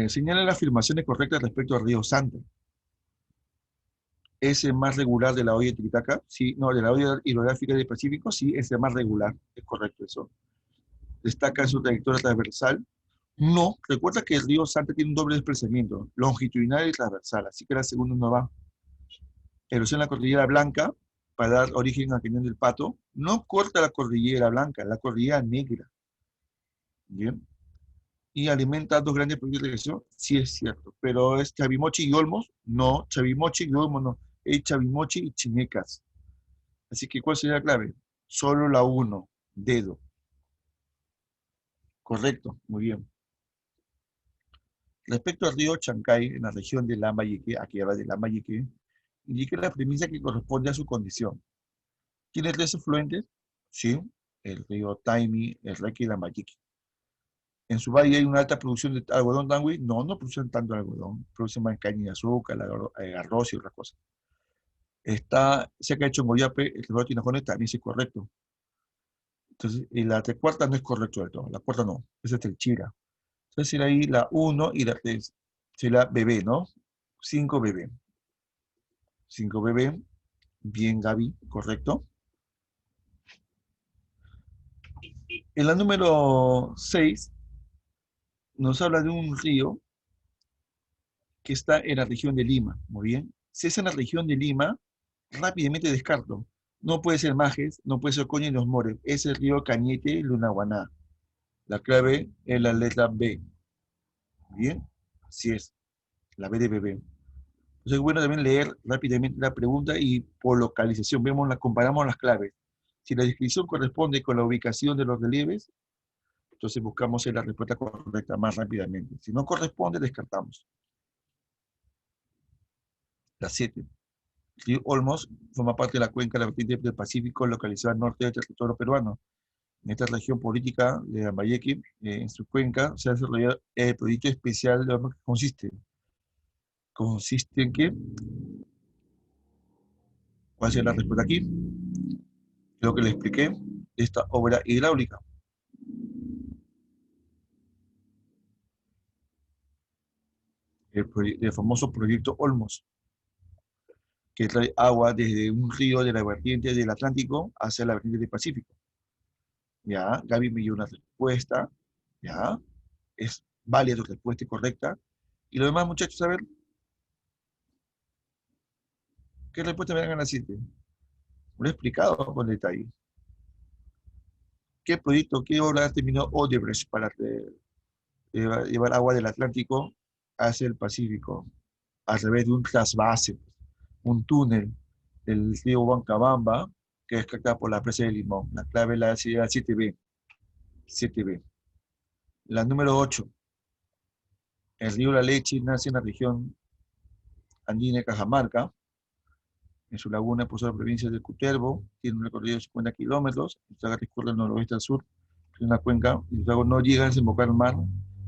Señala las afirmaciones correctas respecto al río Santo. ¿Es el más regular de la olla de Titicaca? Sí, no, de la olla hidrográfica del Pacífico, sí, es el más regular. Es correcto eso. Destaca en su trayectoria transversal. No, recuerda que el río Santa tiene un doble desplazamiento, longitudinal y transversal, así que la segunda no va. Erosión en la cordillera Blanca, para dar origen al Cañón del Pato, no corta la cordillera Blanca, la cordillera Negra. Bien. Y alimenta dos grandes proyectos de regresión, sí es cierto. Pero es Chavimochi y Olmos, no, Chavimochi y Olmos no, es Chavimochi y Chinecas. Así que, ¿cuál sería la clave? Solo la 1, dedo. Correcto, muy bien. Respecto al río Chancay, en la región de Lambayeque, aquí habla de Lambayeque, indica la premisa que corresponde a su condición. ¿Tiene 3 afluentes? Sí, el río Taimi, el Reque y Lambayeque. ¿En su valle hay una alta producción de algodón tangui? No, no producen tanto algodón, producen más caña de azúcar, arroz y otras cosas. Está cerca de Chongoyape, el río Tinajones también es correcto. Entonces, y la cuarta no es correcto del todo, la cuarta no, esa es el Chira. Entonces será ahí la 1 y la 3, será bebé, ¿no? 5 bebé. 5 bebé, bien Gaby, correcto. En la número 6 nos habla de un río que está en la región de Lima, muy bien. Si es en la región de Lima, rápidamente descarto. No puede ser Majes, no puede ser Coña y Los Mores, es el río Cañete, Lunahuaná. La clave es la letra B. Bien, así es, la B de bebé. Entonces es bueno también leer rápidamente la pregunta y por localización, comparamos las claves. Si la descripción corresponde con la ubicación de los relieves, entonces buscamos la respuesta correcta más rápidamente. Si no corresponde, descartamos. La 7. El río Olmos forma parte de la cuenca de la vertiente del Pacífico localizada al norte del territorio peruano. En esta región política de Lambayeque, en su cuenca, se ha desarrollado el proyecto especial de Olmos que consiste en que, ¿cuál es la respuesta aquí? Lo que le expliqué, esta obra hidráulica. El famoso proyecto Olmos, que trae agua desde un río de la vertiente del Atlántico hacia la vertiente del Pacífico. Ya, Gaby me dio una respuesta, ya, es válida tu respuesta y correcta. Y los demás muchachos, a ver, ¿qué respuesta me dan a la 7? Lo he explicado con detalle. ¿Qué proyecto, qué obra terminó Odebrecht para llevar agua del Atlántico hacia el Pacífico? A través de un trasvase, un túnel del río Huancabamba, que es captada por la presa de Limón. La clave es la 7B. 7B. La número 8. El río La Leche nace en la región andina de Cajamarca. en su laguna, por la provincia de Cutervo, tiene un recorrido de 50 kilómetros, el lago recorre del noroeste al sur, es una cuenca, y los lagos no llegan a desembocar al mar,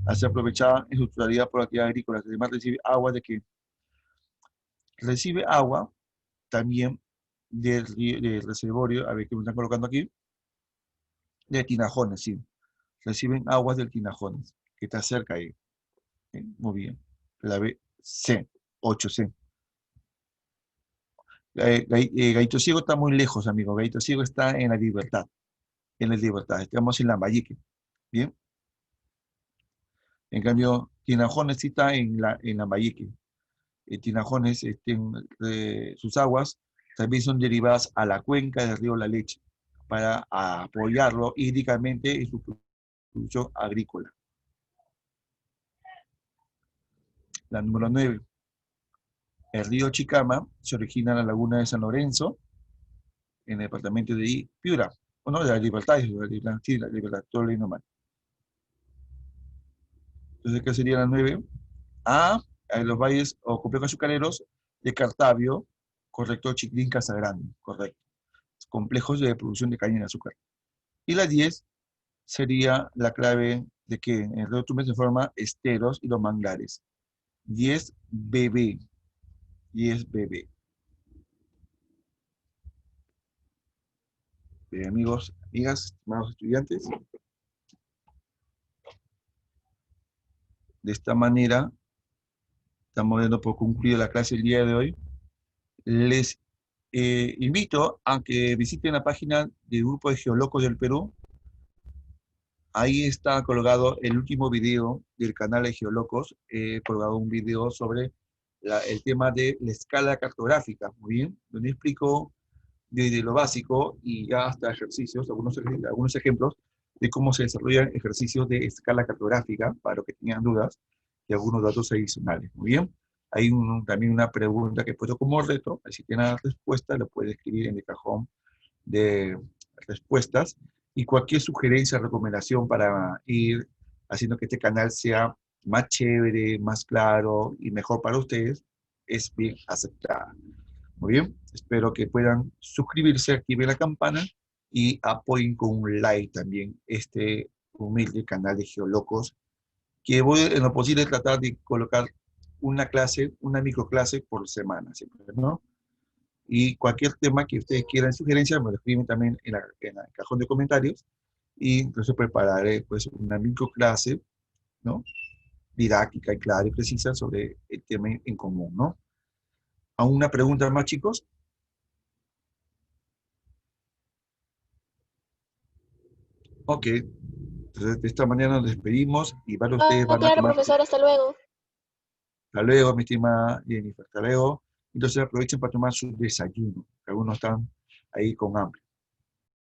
a ser aprovechada en su totalidad por la actividad agrícola, que además recibe agua de que recibe agua también del reservorio, a ver qué me están colocando aquí, de Tinajones, sí, reciben aguas del Tinajones, que está cerca ahí. Muy bien, la BC, 8C. Gaito Ciego está muy lejos, amigo. Gaito Ciego está en la Libertad. En la Libertad. Estamos en Lambayeque. Bien. En cambio, Tinajones sí está en Lambayeque. Tinajones, sus aguas también son derivadas a la cuenca del río La Leche para apoyarlo hídricamente en su producción agrícola. La número 9. El río Chicama se origina en la laguna de San Lorenzo, en el departamento de Piura. O no, de la Libertad, sí, la Libertad, todo lo normal. Entonces, ¿qué sería la 9? En los valles o complejos azucareros de Cartavio, correcto, Chiclín, Casagrande, correcto. Complejos de producción de caña de azúcar. Y la 10 sería la clave de que en el río Tumbes se forma esteros y los manglares. 10BB. 10BB. Amigos, amigas, estimados estudiantes, de esta manera estamos dando por concluida la clase el día de hoy. Les invito a que visiten la página del Grupo de Geolocos del Perú. Ahí está colgado el último video del canal de Geolocos. He colgado un video sobre el tema de la escala cartográfica, muy bien, donde explico desde lo básico y ya hasta ejercicios, algunos ejemplos de cómo se desarrollan ejercicios de escala cartográfica, para los que tengan dudas, y algunos datos adicionales. Muy bien. Hay también una pregunta que he puesto como reto, si tiene la respuesta, lo puede escribir en el cajón de respuestas, y cualquier sugerencia, recomendación para ir haciendo que este canal sea más chévere, más claro y mejor para ustedes, es bien aceptada. Muy bien, espero que puedan suscribirse, activen la campana y apoyen con un like también este humilde canal de Geolocos, que voy en lo posible a tratar de colocar una clase, una microclase por semana, siempre, ¿no? Y cualquier tema que ustedes quieran sugerencia, me lo escriben también en el cajón de comentarios, y entonces prepararé pues una microclase, ¿no? Didáctica y clara y precisa sobre el tema en común, ¿no? ¿Aún una pregunta más, chicos? Ok. Entonces, de esta manera nos despedimos y varios de ustedes van a Claro, tomar... profesor, hasta luego. Hasta luego, mi estimada Jennifer. Hasta luego. Entonces aprovechen para tomar su desayuno, que algunos están ahí con hambre.